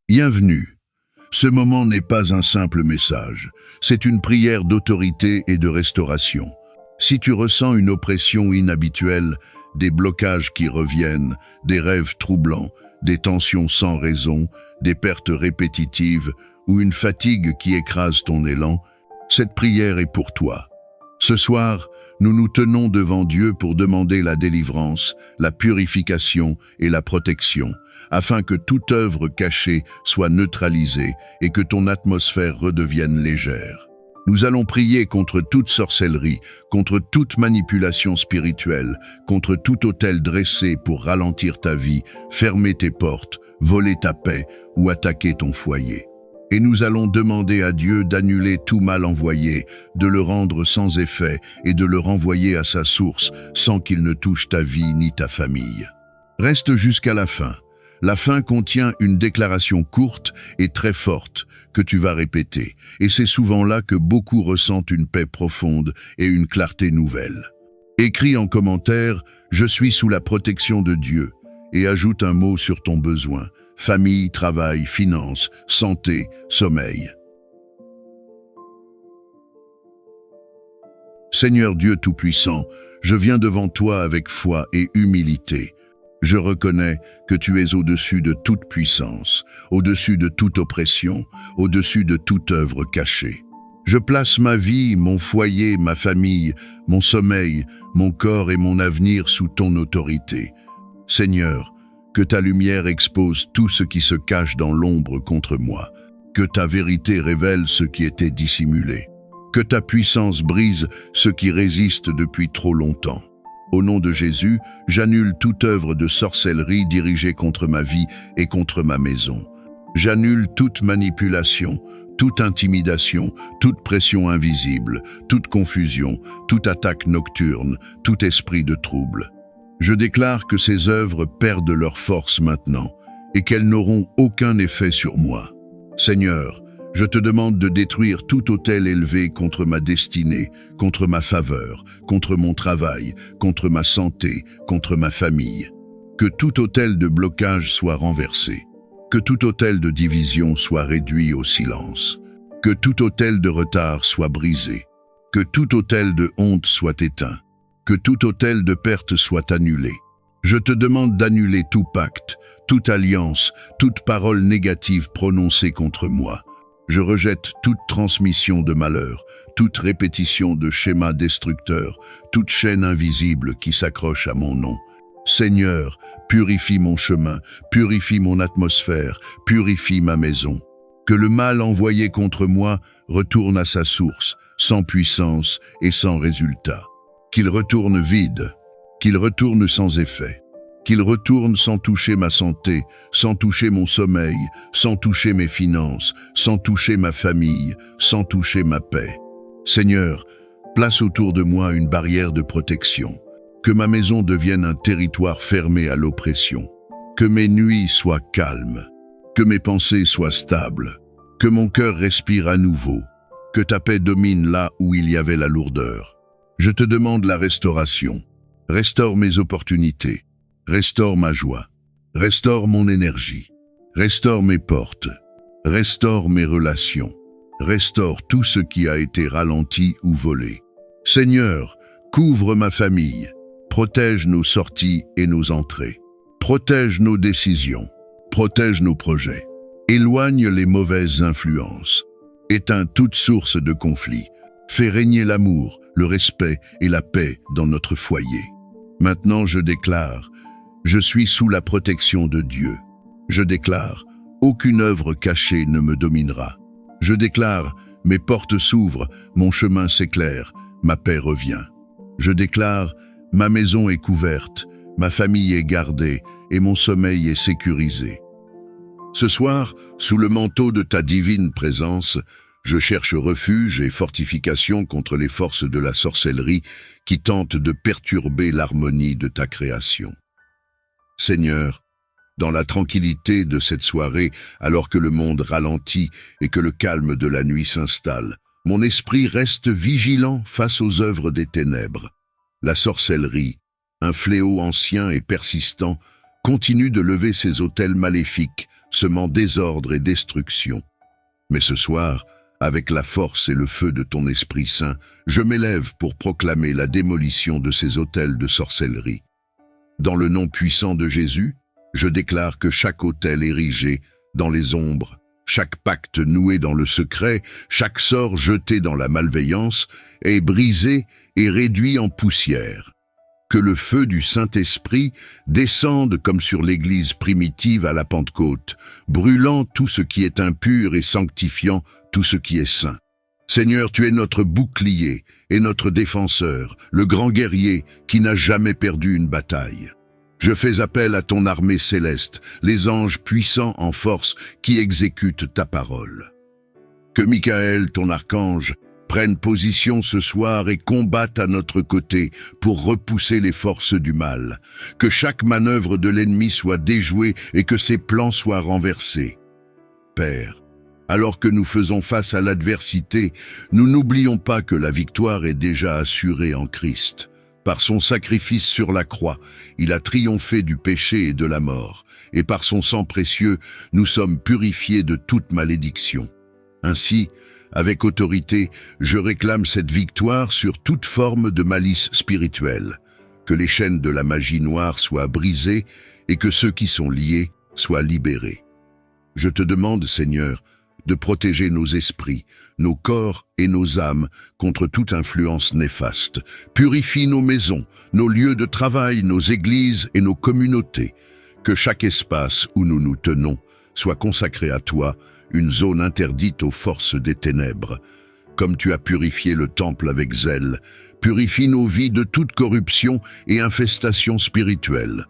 Bienvenue. Ce moment n'est pas un simple message, c'est une prière d'autorité et de restauration. Si tu ressens une oppression inhabituelle, des blocages qui reviennent, des rêves troublants, des tensions sans raison, des pertes répétitives ou une fatigue qui écrase ton élan, cette prière est pour toi. Ce soir, nous nous tenons devant Dieu pour demander la délivrance, la purification et la protection, afin que toute œuvre cachée soit neutralisée et que ton atmosphère redevienne légère. Nous allons prier contre toute sorcellerie, contre toute manipulation spirituelle, contre tout autel dressé pour ralentir ta vie, fermer tes portes, voler ta paix ou attaquer ton foyer. Et nous allons demander à Dieu d'annuler tout mal envoyé, de le rendre sans effet et de le renvoyer à sa source sans qu'il ne touche ta vie ni ta famille. Reste jusqu'à la fin. La fin contient une déclaration courte et très forte que tu vas répéter. Et c'est souvent là que beaucoup ressentent une paix profonde et une clarté nouvelle. Écris en commentaire « Je suis sous la protection de Dieu » et ajoute un mot sur ton besoin. Famille, travail, finances, santé, sommeil. Seigneur Dieu Tout-Puissant, je viens devant toi avec foi et humilité. Je reconnais que tu es au-dessus de toute puissance, au-dessus de toute oppression, au-dessus de toute œuvre cachée. Je place ma vie, mon foyer, ma famille, mon sommeil, mon corps et mon avenir sous ton autorité. Seigneur, que ta lumière expose tout ce qui se cache dans l'ombre contre moi, que ta vérité révèle ce qui était dissimulé, que ta puissance brise ce qui résiste depuis trop longtemps. Au nom de Jésus, j'annule toute œuvre de sorcellerie dirigée contre ma vie et contre ma maison. J'annule toute manipulation, toute intimidation, toute pression invisible, toute confusion, toute attaque nocturne, tout esprit de trouble. Je déclare que ces œuvres perdent leur force maintenant et qu'elles n'auront aucun effet sur moi. Seigneur, je te demande de détruire tout autel élevé contre ma destinée, contre ma faveur, contre mon travail, contre ma santé, contre ma famille. Que tout autel de blocage soit renversé. Que tout autel de division soit réduit au silence. Que tout autel de retard soit brisé. Que tout autel de honte soit éteint. Que tout autel de perte soit annulé. Je te demande d'annuler tout pacte, toute alliance, toute parole négative prononcée contre moi. Je rejette toute transmission de malheur, toute répétition de schémas destructeurs, toute chaîne invisible qui s'accroche à mon nom. Seigneur, purifie mon chemin, purifie mon atmosphère, purifie ma maison. Que le mal envoyé contre moi retourne à sa source, sans puissance et sans résultat. Qu'il retourne vide, qu'il retourne sans effet, qu'il retourne sans toucher ma santé, sans toucher mon sommeil, sans toucher mes finances, sans toucher ma famille, sans toucher ma paix. Seigneur, place autour de moi une barrière de protection, que ma maison devienne un territoire fermé à l'oppression, que mes nuits soient calmes, que mes pensées soient stables, que mon cœur respire à nouveau, que ta paix domine là où il y avait la lourdeur. Je te demande la restauration. Restaure mes opportunités. Restaure ma joie. Restaure mon énergie. Restaure mes portes. Restaure mes relations. Restaure tout ce qui a été ralenti ou volé. Seigneur, couvre ma famille. Protège nos sorties et nos entrées. Protège nos décisions. Protège nos projets. Éloigne les mauvaises influences. Éteins toute source de conflit. Fais régner l'amour, le respect et la paix dans notre foyer. Maintenant je déclare, je suis sous la protection de Dieu. Je déclare, aucune œuvre cachée ne me dominera. Je déclare, mes portes s'ouvrent, mon chemin s'éclaire, ma paix revient. Je déclare, ma maison est couverte, ma famille est gardée et mon sommeil est sécurisé. Ce soir, sous le manteau de ta divine présence, je cherche refuge et fortification contre les forces de la sorcellerie qui tentent de perturber l'harmonie de ta création. Seigneur, dans la tranquillité de cette soirée, alors que le monde ralentit et que le calme de la nuit s'installe, mon esprit reste vigilant face aux œuvres des ténèbres. La sorcellerie, un fléau ancien et persistant, continue de lever ses autels maléfiques, semant désordre et destruction. Mais ce soir, avec la force et le feu de ton Esprit Saint, je m'élève pour proclamer la démolition de ces autels de sorcellerie. Dans le nom puissant de Jésus, je déclare que chaque autel érigé dans les ombres, chaque pacte noué dans le secret, chaque sort jeté dans la malveillance est brisé et réduit en poussière. Que le feu du Saint-Esprit descende comme sur l'Église primitive à la Pentecôte, brûlant tout ce qui est impur et sanctifiant tout ce qui est saint. Seigneur, tu es notre bouclier et notre défenseur, le grand guerrier qui n'a jamais perdu une bataille. Je fais appel à ton armée céleste, les anges puissants en force qui exécutent ta parole. Que Michael, ton archange, prenne position ce soir et combatte à notre côté pour repousser les forces du mal. Que chaque manœuvre de l'ennemi soit déjouée et que ses plans soient renversés. Père, alors que nous faisons face à l'adversité, nous n'oublions pas que la victoire est déjà assurée en Christ. Par son sacrifice sur la croix, il a triomphé du péché et de la mort, et par son sang précieux, nous sommes purifiés de toute malédiction. Ainsi, avec autorité, je réclame cette victoire sur toute forme de malice spirituelle. Que les chaînes de la magie noire soient brisées et que ceux qui sont liés soient libérés. Je te demande, Seigneur, de protéger nos esprits, nos corps et nos âmes contre toute influence néfaste. Purifie nos maisons, nos lieux de travail, nos églises et nos communautés. Que chaque espace où nous nous tenons soit consacré à toi, une zone interdite aux forces des ténèbres. Comme tu as purifié le temple avec zèle, purifie nos vies de toute corruption et infestation spirituelle.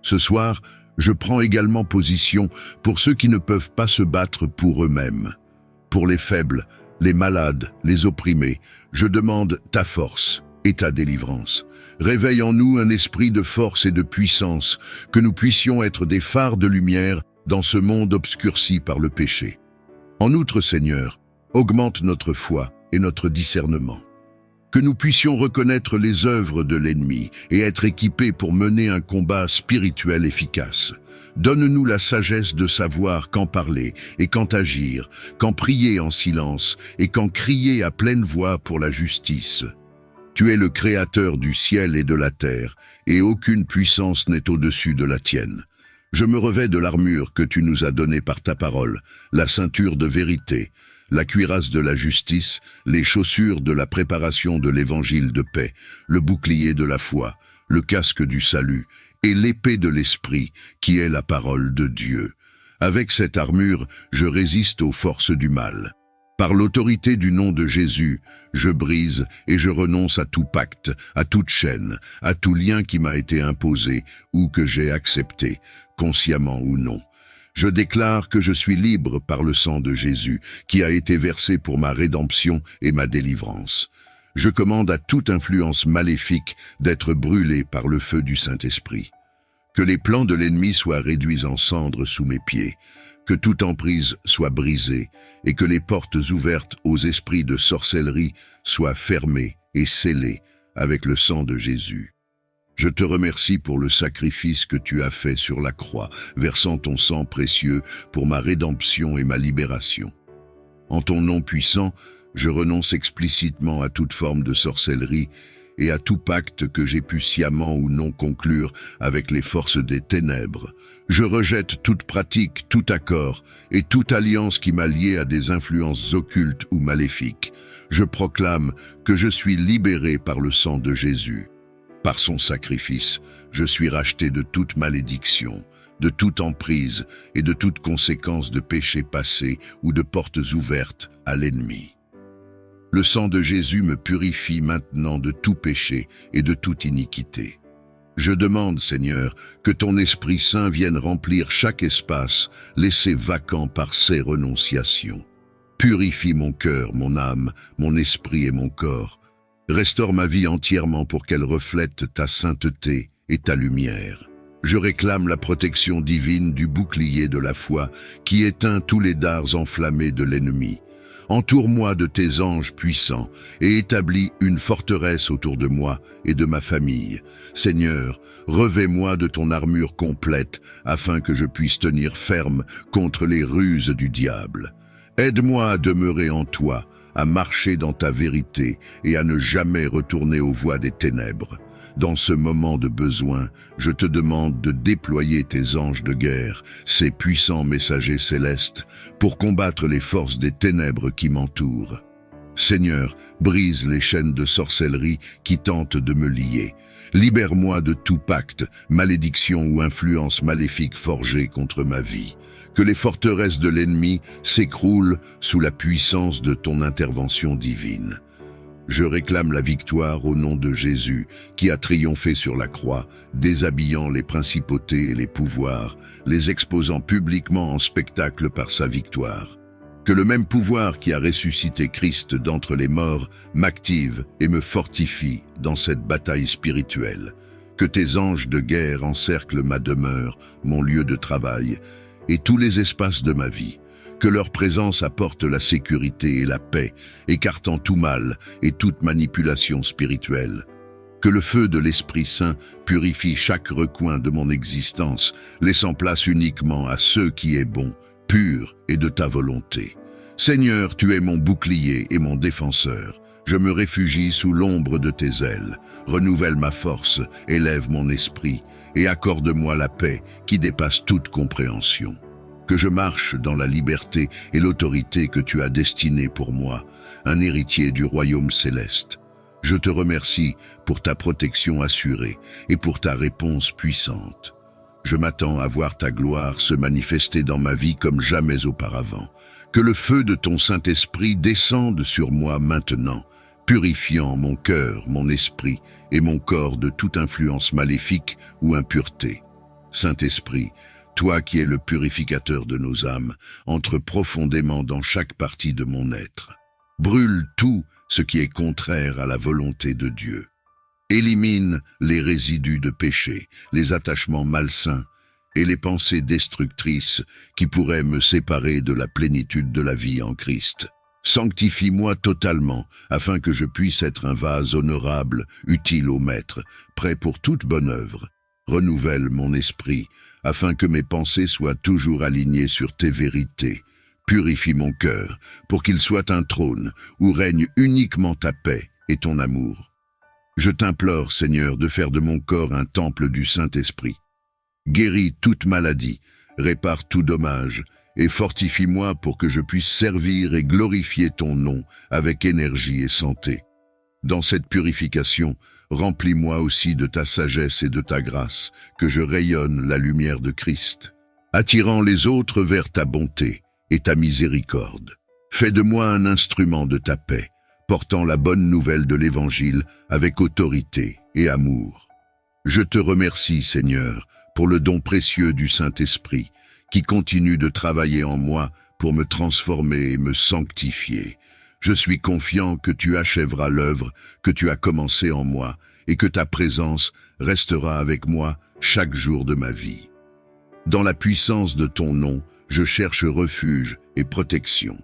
Ce soir, je prends également position pour ceux qui ne peuvent pas se battre pour eux-mêmes. Pour les faibles, les malades, les opprimés, je demande ta force et ta délivrance. Réveille en nous un esprit de force et de puissance, que nous puissions être des phares de lumière dans ce monde obscurci par le péché. En outre, Seigneur, augmente notre foi et notre discernement. Que nous puissions reconnaître les œuvres de l'ennemi et être équipés pour mener un combat spirituel efficace. Donne-nous la sagesse de savoir quand parler et quand agir, quand prier en silence et quand crier à pleine voix pour la justice. Tu es le Créateur du ciel et de la terre, et aucune puissance n'est au-dessus de la tienne. Je me revêts de l'armure que tu nous as donnée par ta parole, la ceinture de vérité, la cuirasse de la justice, les chaussures de la préparation de l'évangile de paix, le bouclier de la foi, le casque du salut et l'épée de l'esprit, qui est la parole de Dieu. Avec cette armure, je résiste aux forces du mal. Par l'autorité du nom de Jésus, je brise et je renonce à tout pacte, à toute chaîne, à tout lien qui m'a été imposé ou que j'ai accepté, consciemment ou non. Je déclare que je suis libre par le sang de Jésus, qui a été versé pour ma rédemption et ma délivrance. Je commande à toute influence maléfique d'être brûlée par le feu du Saint-Esprit. Que les plans de l'ennemi soient réduits en cendres sous mes pieds, que toute emprise soit brisée et que les portes ouvertes aux esprits de sorcellerie soient fermées et scellées avec le sang de Jésus. Je te remercie pour le sacrifice que tu as fait sur la croix, versant ton sang précieux pour ma rédemption et ma libération. En ton nom puissant, je renonce explicitement à toute forme de sorcellerie et à tout pacte que j'ai pu sciemment ou non conclure avec les forces des ténèbres. Je rejette toute pratique, tout accord et toute alliance qui m'a lié à des influences occultes ou maléfiques. Je proclame que je suis libéré par le sang de Jésus. Par son sacrifice, je suis racheté de toute malédiction, de toute emprise et de toute conséquence de péché passé ou de portes ouvertes à l'ennemi. Le sang de Jésus me purifie maintenant de tout péché et de toute iniquité. Je demande, Seigneur, que ton Esprit Saint vienne remplir chaque espace laissé vacant par ces renonciations. Purifie mon cœur, mon âme, mon esprit et mon corps. Restaure ma vie entièrement pour qu'elle reflète ta sainteté et ta lumière. Je réclame la protection divine du bouclier de la foi qui éteint tous les dards enflammés de l'ennemi. Entoure-moi de tes anges puissants et établis une forteresse autour de moi et de ma famille. Seigneur, revêt-moi de ton armure complète afin que je puisse tenir ferme contre les ruses du diable. Aide-moi à demeurer en toi, à marcher dans ta vérité et à ne jamais retourner aux voies des ténèbres. Dans ce moment de besoin, je te demande de déployer tes anges de guerre, ces puissants messagers célestes, pour combattre les forces des ténèbres qui m'entourent. Seigneur, brise les chaînes de sorcellerie qui tentent de me lier. Libère-moi de tout pacte, malédiction ou influence maléfique forgée contre ma vie. Que les forteresses de l'ennemi s'écroulent sous la puissance de ton intervention divine. Je réclame la victoire au nom de Jésus, qui a triomphé sur la croix, déshabillant les principautés et les pouvoirs, les exposant publiquement en spectacle par sa victoire. Que le même pouvoir qui a ressuscité Christ d'entre les morts m'active et me fortifie dans cette bataille spirituelle. Que tes anges de guerre encerclent ma demeure, mon lieu de travail et tous les espaces de ma vie. Que leur présence apporte la sécurité et la paix, écartant tout mal et toute manipulation spirituelle. Que le feu de l'Esprit Saint purifie chaque recoin de mon existence, laissant place uniquement à ce qui est bon, pur et de ta volonté. Seigneur, tu es mon bouclier et mon défenseur. Je me réfugie sous l'ombre de tes ailes. Renouvelle ma force, élève mon esprit et accorde-moi la paix qui dépasse toute compréhension. Que je marche dans la liberté et l'autorité que tu as destinée pour moi, un héritier du royaume céleste. Je te remercie pour ta protection assurée et pour ta réponse puissante. Je m'attends à voir ta gloire se manifester dans ma vie comme jamais auparavant. Que le feu de ton Saint-Esprit descende sur moi maintenant, purifiant mon cœur, mon esprit et mon corps de toute influence maléfique ou impureté. Saint-Esprit, toi qui es le purificateur de nos âmes, entre profondément dans chaque partie de mon être. Brûle tout ce qui est contraire à la volonté de Dieu. Élimine les résidus de péché, les attachements malsains et les pensées destructrices qui pourraient me séparer de la plénitude de la vie en Christ. Sanctifie-moi totalement, afin que je puisse être un vase honorable, utile au Maître, prêt pour toute bonne œuvre. Renouvelle mon esprit, afin que mes pensées soient toujours alignées sur tes vérités. Purifie mon cœur, pour qu'il soit un trône où règne uniquement ta paix et ton amour. Je t'implore, Seigneur, de faire de mon corps un temple du Saint-Esprit. Guéris toute maladie, répare tout dommage, et fortifie-moi pour que je puisse servir et glorifier ton nom avec énergie et santé. Dans cette purification, remplis-moi aussi de ta sagesse et de ta grâce, que je rayonne la lumière de Christ, attirant les autres vers ta bonté et ta miséricorde. Fais de moi un instrument de ta paix, portant la bonne nouvelle de l'Évangile avec autorité et amour. Je te remercie, Seigneur, pour le don précieux du Saint-Esprit, qui continue de travailler en moi pour me transformer et me sanctifier. Je suis confiant que tu achèveras l'œuvre que tu as commencée en moi et que ta présence restera avec moi chaque jour de ma vie. Dans la puissance de ton nom, je cherche refuge et protection.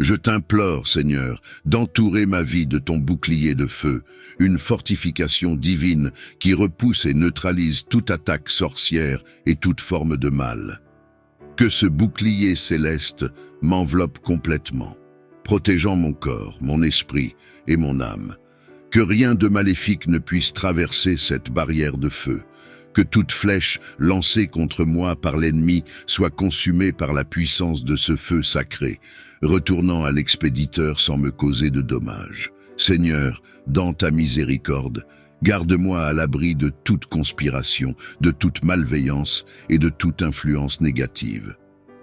Je t'implore, Seigneur, d'entourer ma vie de ton bouclier de feu, une fortification divine qui repousse et neutralise toute attaque sorcière et toute forme de mal. Que ce bouclier céleste m'enveloppe complètement, protégeant mon corps, mon esprit et mon âme. Que rien de maléfique ne puisse traverser cette barrière de feu. Que toute flèche lancée contre moi par l'ennemi soit consumée par la puissance de ce feu sacré, retournant à l'expéditeur sans me causer de dommages. Seigneur, dans ta miséricorde, garde-moi à l'abri de toute conspiration, de toute malveillance et de toute influence négative.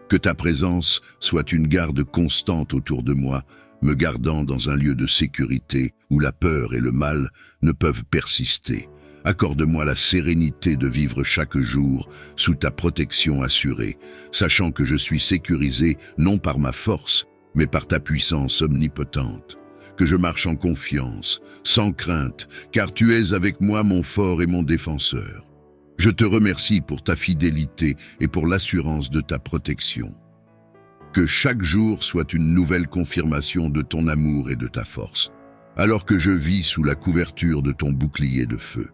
Que ta présence soit une garde constante autour de moi, me gardant dans un lieu de sécurité où la peur et le mal ne peuvent persister. Accorde-moi la sérénité de vivre chaque jour sous ta protection assurée, sachant que je suis sécurisé non par ma force, mais par ta puissance omnipotente. Que je marche en confiance, sans crainte, car tu es avec moi mon fort et mon défenseur. Je te remercie pour ta fidélité et pour l'assurance de ta protection. Que chaque jour soit une nouvelle confirmation de ton amour et de ta force. Alors que je vis sous la couverture de ton bouclier de feu,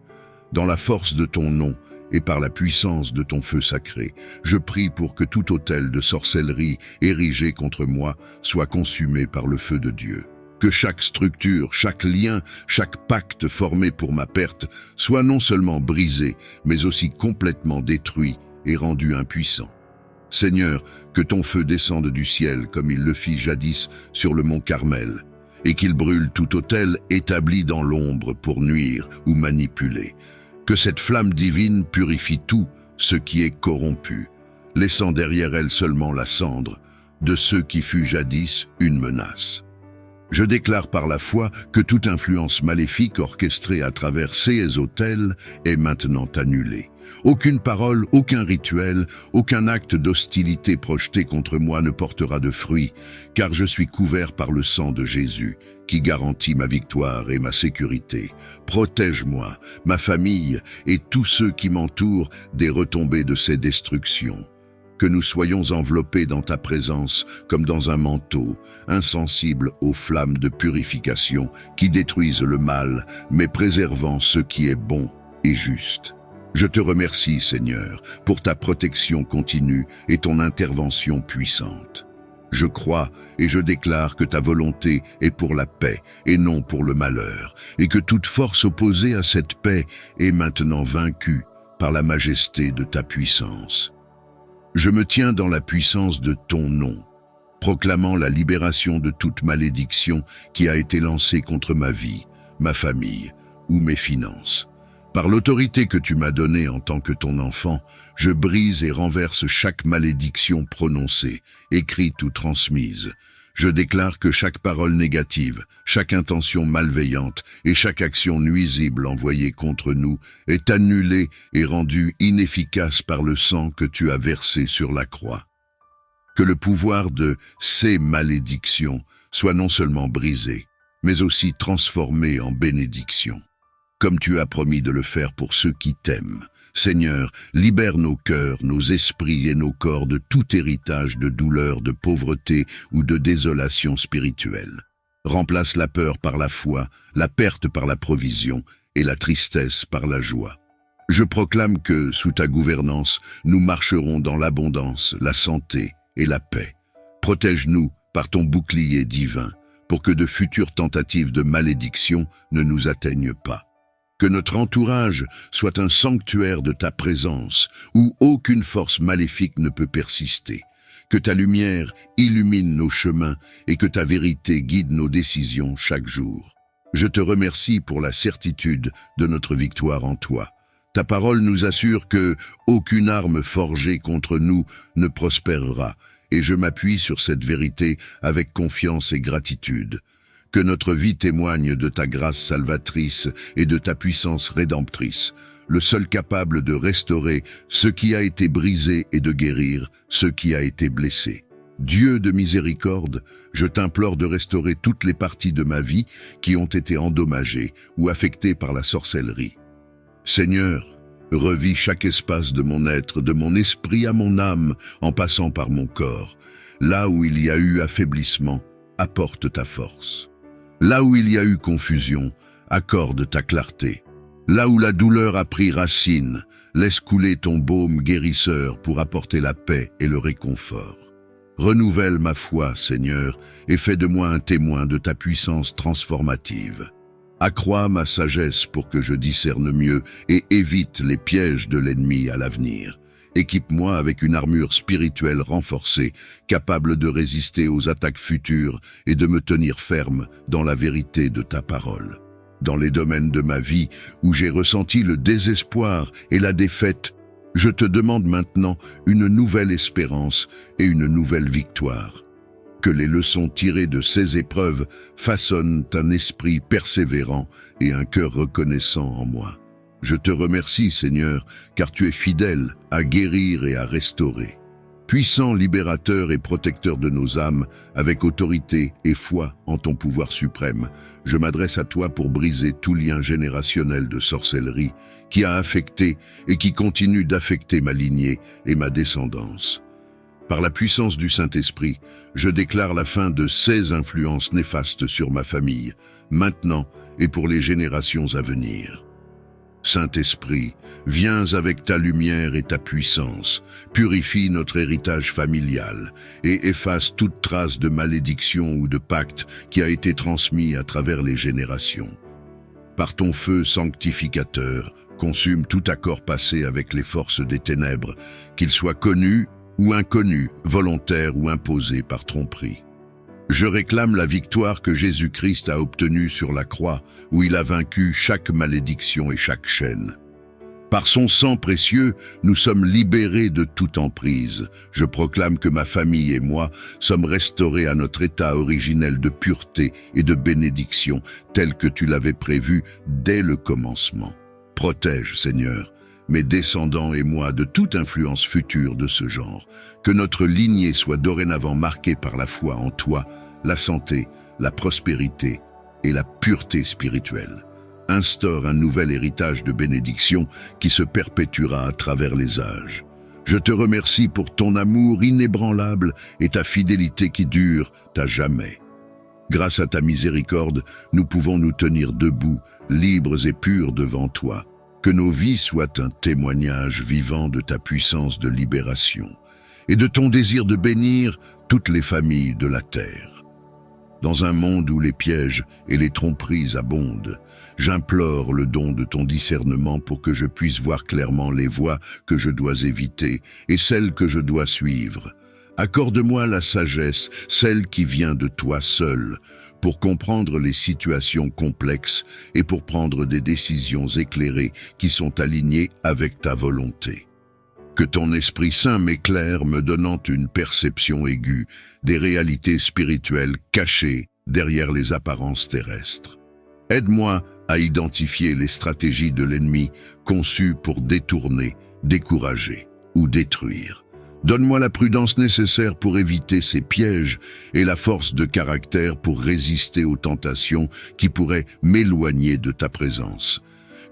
dans la force de ton nom et par la puissance de ton feu sacré, je prie pour que tout autel de sorcellerie érigé contre moi soit consumé par le feu de Dieu. Que chaque structure, chaque lien, chaque pacte formé pour ma perte soit non seulement brisé, mais aussi complètement détruit et rendu impuissant. Seigneur, que ton feu descende du ciel comme il le fit jadis sur le mont Carmel, et qu'il brûle tout autel établi dans l'ombre pour nuire ou manipuler. Que cette flamme divine purifie tout ce qui est corrompu, laissant derrière elle seulement la cendre de ce qui fut jadis une menace. Je déclare par la foi que toute influence maléfique orchestrée à travers ces autels est maintenant annulée. Aucune parole, aucun rituel, aucun acte d'hostilité projeté contre moi ne portera de fruit, car je suis couvert par le sang de Jésus, qui garantit ma victoire et ma sécurité. Protège-moi, ma famille et tous ceux qui m'entourent des retombées de ces destructions. Que nous soyons enveloppés dans ta présence comme dans un manteau, insensibles aux flammes de purification qui détruisent le mal, mais préservant ce qui est bon et juste. Je te remercie, Seigneur, pour ta protection continue et ton intervention puissante. Je crois et je déclare que ta volonté est pour la paix et non pour le malheur, et que toute force opposée à cette paix est maintenant vaincue par la majesté de ta puissance. Je me tiens dans la puissance de ton nom, proclamant la libération de toute malédiction qui a été lancée contre ma vie, ma famille ou mes finances. Par l'autorité que tu m'as donnée en tant que ton enfant, je brise et renverse chaque malédiction prononcée, écrite ou transmise. Je déclare que chaque parole négative, chaque intention malveillante et chaque action nuisible envoyée contre nous est annulée et rendue inefficace par le sang que tu as versé sur la croix. Que le pouvoir de ces malédictions soit non seulement brisé, mais aussi transformé en bénédiction, comme tu as promis de le faire pour ceux qui t'aiment. Seigneur, libère nos cœurs, nos esprits et nos corps de tout héritage de douleur, de pauvreté ou de désolation spirituelle. Remplace la peur par la foi, la perte par la provision et la tristesse par la joie. Je proclame que, sous ta gouvernance, nous marcherons dans l'abondance, la santé et la paix. Protège-nous par ton bouclier divin, pour que de futures tentatives de malédiction ne nous atteignent pas. Que notre entourage soit un sanctuaire de ta présence, où aucune force maléfique ne peut persister. Que ta lumière illumine nos chemins et que ta vérité guide nos décisions chaque jour. Je te remercie pour la certitude de notre victoire en toi. Ta parole nous assure que aucune arme forgée contre nous ne prospérera, et je m'appuie sur cette vérité avec confiance et gratitude. Que notre vie témoigne de ta grâce salvatrice et de ta puissance rédemptrice, le seul capable de restaurer ce qui a été brisé et de guérir ce qui a été blessé. Dieu de miséricorde, je t'implore de restaurer toutes les parties de ma vie qui ont été endommagées ou affectées par la sorcellerie. Seigneur, revis chaque espace de mon être, de mon esprit à mon âme, en passant par mon corps. Là où il y a eu affaiblissement, apporte ta force. Là où il y a eu confusion, accorde ta clarté. Là où la douleur a pris racine, laisse couler ton baume guérisseur pour apporter la paix et le réconfort. Renouvelle ma foi, Seigneur, et fais de moi un témoin de ta puissance transformative. Accrois ma sagesse pour que je discerne mieux et évite les pièges de l'ennemi à l'avenir. Équipe-moi avec une armure spirituelle renforcée, capable de résister aux attaques futures et de me tenir ferme dans la vérité de ta parole. Dans les domaines de ma vie où j'ai ressenti le désespoir et la défaite, je te demande maintenant une nouvelle espérance et une nouvelle victoire. Que les leçons tirées de ces épreuves façonnent un esprit persévérant et un cœur reconnaissant en moi. Je te remercie, Seigneur, car tu es fidèle à guérir et à restaurer. Puissant libérateur et protecteur de nos âmes, avec autorité et foi en ton pouvoir suprême, je m'adresse à toi pour briser tout lien générationnel de sorcellerie qui a affecté et qui continue d'affecter ma lignée et ma descendance. Par la puissance du Saint-Esprit, je déclare la fin de ces influences néfastes sur ma famille, maintenant et pour les générations à venir. Saint-Esprit, viens avec ta lumière et ta puissance, purifie notre héritage familial et efface toute trace de malédiction ou de pacte qui a été transmis à travers les générations. Par ton feu sanctificateur, consume tout accord passé avec les forces des ténèbres, qu'ils soient connus ou inconnus, volontaires ou imposés par tromperie. Je réclame la victoire que Jésus-Christ a obtenue sur la croix, où il a vaincu chaque malédiction et chaque chaîne. Par son sang précieux, nous sommes libérés de toute emprise. Je proclame que ma famille et moi sommes restaurés à notre état originel de pureté et de bénédiction, tel que tu l'avais prévu dès le commencement. Protège, Seigneur, mes descendants et moi de toute influence future de ce genre. Que notre lignée soit dorénavant marquée par la foi en toi, la santé, la prospérité et la pureté spirituelle. Instaure un nouvel héritage de bénédiction qui se perpétuera à travers les âges. Je te remercie pour ton amour inébranlable et ta fidélité qui dure à jamais. Grâce à ta miséricorde, nous pouvons nous tenir debout, libres et purs devant toi. Que nos vies soient un témoignage vivant de ta puissance de libération et de ton désir de bénir toutes les familles de la terre. Dans un monde où les pièges et les tromperies abondent, j'implore le don de ton discernement pour que je puisse voir clairement les voies que je dois éviter et celles que je dois suivre. Accorde-moi la sagesse, celle qui vient de toi seul, pour comprendre les situations complexes et pour prendre des décisions éclairées qui sont alignées avec ta volonté. Que ton Esprit Saint m'éclaire, me donnant une perception aiguë des réalités spirituelles cachées derrière les apparences terrestres. Aide-moi à identifier les stratégies de l'ennemi conçues pour détourner, décourager ou détruire. Donne-moi la prudence nécessaire pour éviter ces pièges et la force de caractère pour résister aux tentations qui pourraient m'éloigner de ta présence.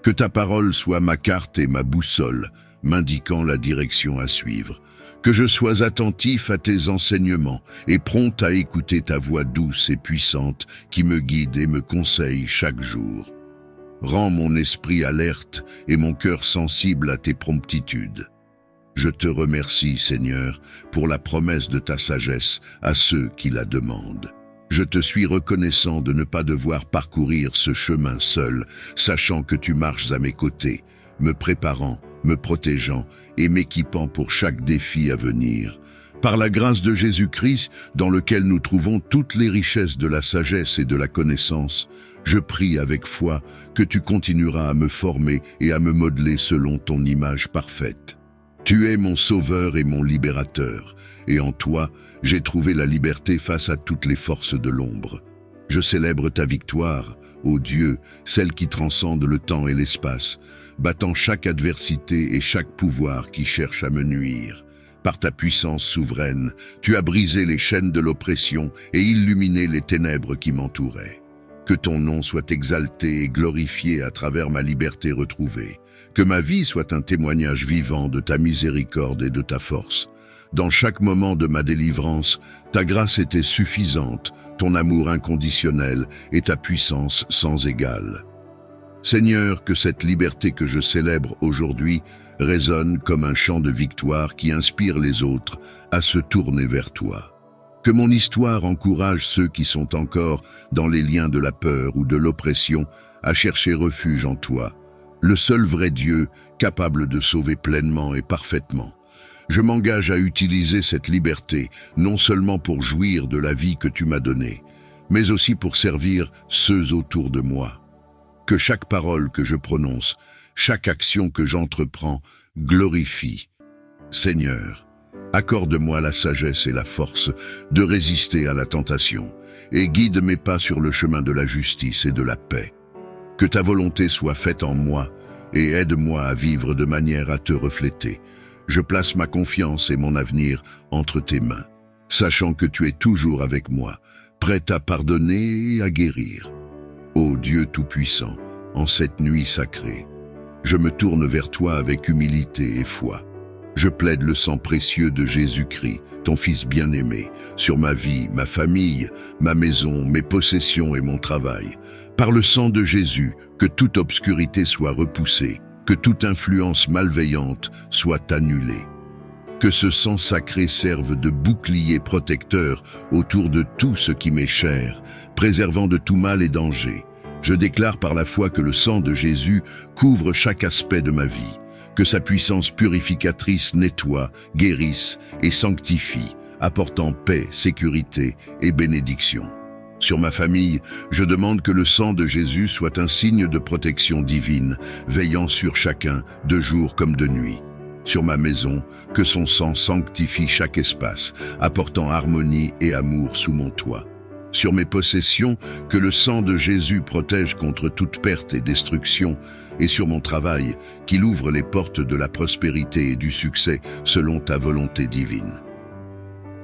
Que ta parole soit ma carte et ma boussole, m'indiquant la direction à suivre. Que je sois attentif à tes enseignements et prompt à écouter ta voix douce et puissante qui me guide et me conseille chaque jour. Rends mon esprit alerte et mon cœur sensible à tes promptitudes. Je te remercie, Seigneur, pour la promesse de ta sagesse à ceux qui la demandent. Je te suis reconnaissant de ne pas devoir parcourir ce chemin seul, sachant que tu marches à mes côtés, me préparant, me protégeant et m'équipant pour chaque défi à venir. Par la grâce de Jésus-Christ, dans lequel nous trouvons toutes les richesses de la sagesse et de la connaissance, je prie avec foi que tu continueras à me former et à me modeler selon ton image parfaite. Tu es mon sauveur et mon libérateur, et en toi, j'ai trouvé la liberté face à toutes les forces de l'ombre. Je célèbre ta victoire, ô Dieu, celle qui transcende le temps et l'espace, battant chaque adversité et chaque pouvoir qui cherche à me nuire. Par ta puissance souveraine, tu as brisé les chaînes de l'oppression et illuminé les ténèbres qui m'entouraient. Que ton nom soit exalté et glorifié à travers ma liberté retrouvée. Que ma vie soit un témoignage vivant de ta miséricorde et de ta force. Dans chaque moment de ma délivrance, ta grâce était suffisante, ton amour inconditionnel et ta puissance sans égale. Seigneur, que cette liberté que je célèbre aujourd'hui résonne comme un chant de victoire qui inspire les autres à se tourner vers toi. Que mon histoire encourage ceux qui sont encore dans les liens de la peur ou de l'oppression à chercher refuge en toi, le seul vrai Dieu capable de sauver pleinement et parfaitement. Je m'engage à utiliser cette liberté, non seulement pour jouir de la vie que tu m'as donnée, mais aussi pour servir ceux autour de moi. Que chaque parole que je prononce, chaque action que j'entreprends, glorifie. Seigneur, accorde-moi la sagesse et la force de résister à la tentation, et guide mes pas sur le chemin de la justice et de la paix. Que ta volonté soit faite en moi, et aide-moi à vivre de manière à te refléter. Je place ma confiance et mon avenir entre tes mains, sachant que tu es toujours avec moi, prêt à pardonner et à guérir. Ô Dieu Tout-Puissant, en cette nuit sacrée, je me tourne vers toi avec humilité et foi. Je plaide le sang précieux de Jésus-Christ, ton Fils bien-aimé, sur ma vie, ma famille, ma maison, mes possessions et mon travail. Par le sang de Jésus, que toute obscurité soit repoussée, que toute influence malveillante soit annulée. Que ce sang sacré serve de bouclier protecteur autour de tout ce qui m'est cher, préservant de tout mal et danger. Je déclare par la foi que le sang de Jésus couvre chaque aspect de ma vie, que sa puissance purificatrice nettoie, guérisse et sanctifie, apportant paix, sécurité et bénédiction. Sur ma famille, je demande que le sang de Jésus soit un signe de protection divine, veillant sur chacun, de jour comme de nuit. Sur ma maison, que son sang sanctifie chaque espace, apportant harmonie et amour sous mon toit. Sur mes possessions, que le sang de Jésus protège contre toute perte et destruction, et sur mon travail, qu'il ouvre les portes de la prospérité et du succès selon ta volonté divine.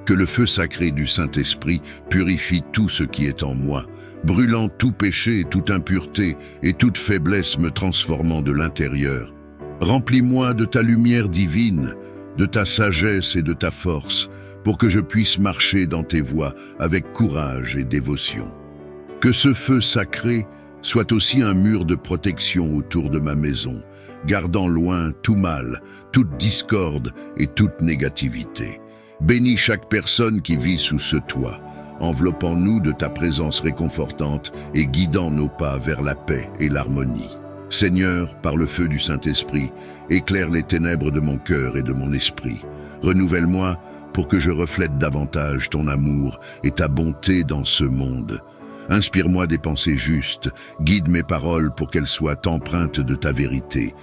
Que le feu sacré du Saint-Esprit purifie tout ce qui est en moi, brûlant tout péché, toute impureté et toute faiblesse me transformant de l'intérieur. Remplis-moi de ta lumière divine, de ta sagesse et de ta force, pour que je puisse marcher dans tes voies avec courage et dévotion. Que ce feu sacré soit aussi un mur de protection autour de ma maison, gardant loin tout mal, toute discorde et toute négativité. Bénis chaque personne qui vit sous ce toit, enveloppant-nous de ta présence réconfortante et guidant nos pas vers la paix et l'harmonie. Seigneur, par le feu du Saint-Esprit, éclaire les ténèbres de mon cœur et de mon esprit. Renouvelle-moi pour que je reflète davantage ton amour et ta bonté dans ce monde. Inspire-moi des pensées justes, guide mes paroles pour qu'elles soient empreintes de ta vérité,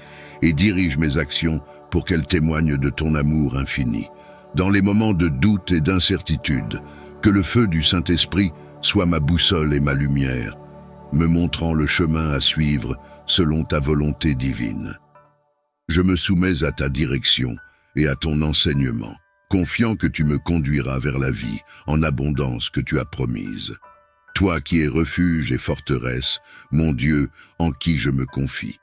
et dirige mes actions pour qu'elles témoignent de ton amour infini. Dans les moments de doute et d'incertitude, que le feu du Saint-Esprit soit ma boussole et ma lumière, me montrant le chemin à suivre selon ta volonté divine. Je me soumets à ta direction et à ton enseignement, confiant que tu me conduiras vers la vie en abondance que tu as promise. Toi qui es refuge et forteresse, mon Dieu, en qui je me confie.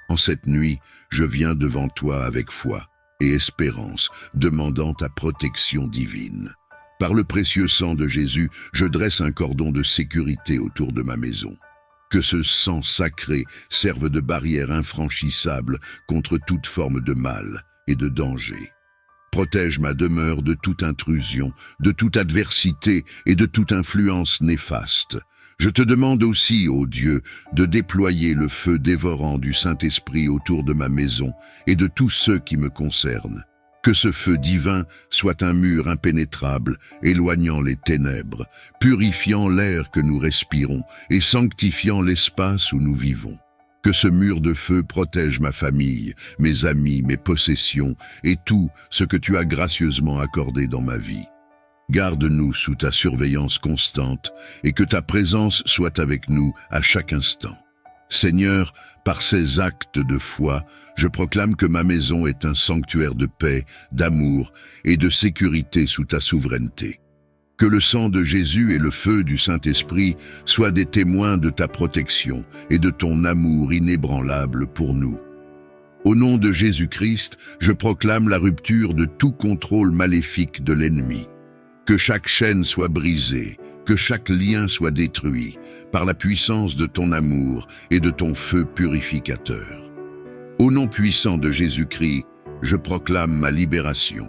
En cette nuit, je viens devant toi avec foi et espérance, demandant ta protection divine. Par le précieux sang de Jésus, je dresse un cordon de sécurité autour de ma maison. Que ce sang sacré serve de barrière infranchissable contre toute forme de mal et de danger. Protège ma demeure de toute intrusion, de toute adversité et de toute influence néfaste. Je te demande aussi, ô Dieu, de déployer le feu dévorant du Saint-Esprit autour de ma maison et de tous ceux qui me concernent. Que ce feu divin soit un mur impénétrable, éloignant les ténèbres, purifiant l'air que nous respirons et sanctifiant l'espace où nous vivons. Que ce mur de feu protège ma famille, mes amis, mes possessions et tout ce que tu as gracieusement accordé dans ma vie. Garde-nous sous ta surveillance constante et que ta présence soit avec nous à chaque instant. Seigneur, par ces actes de foi, je proclame que ma maison est un sanctuaire de paix, d'amour et de sécurité sous ta souveraineté. Que le sang de Jésus et le feu du Saint-Esprit soient des témoins de ta protection et de ton amour inébranlable pour nous. Au nom de Jésus-Christ, je proclame la rupture de tout contrôle maléfique de l'ennemi. Que chaque chaîne soit brisée, que chaque lien soit détruit par la puissance de ton amour et de ton feu purificateur. Au nom puissant de Jésus-Christ, je proclame ma libération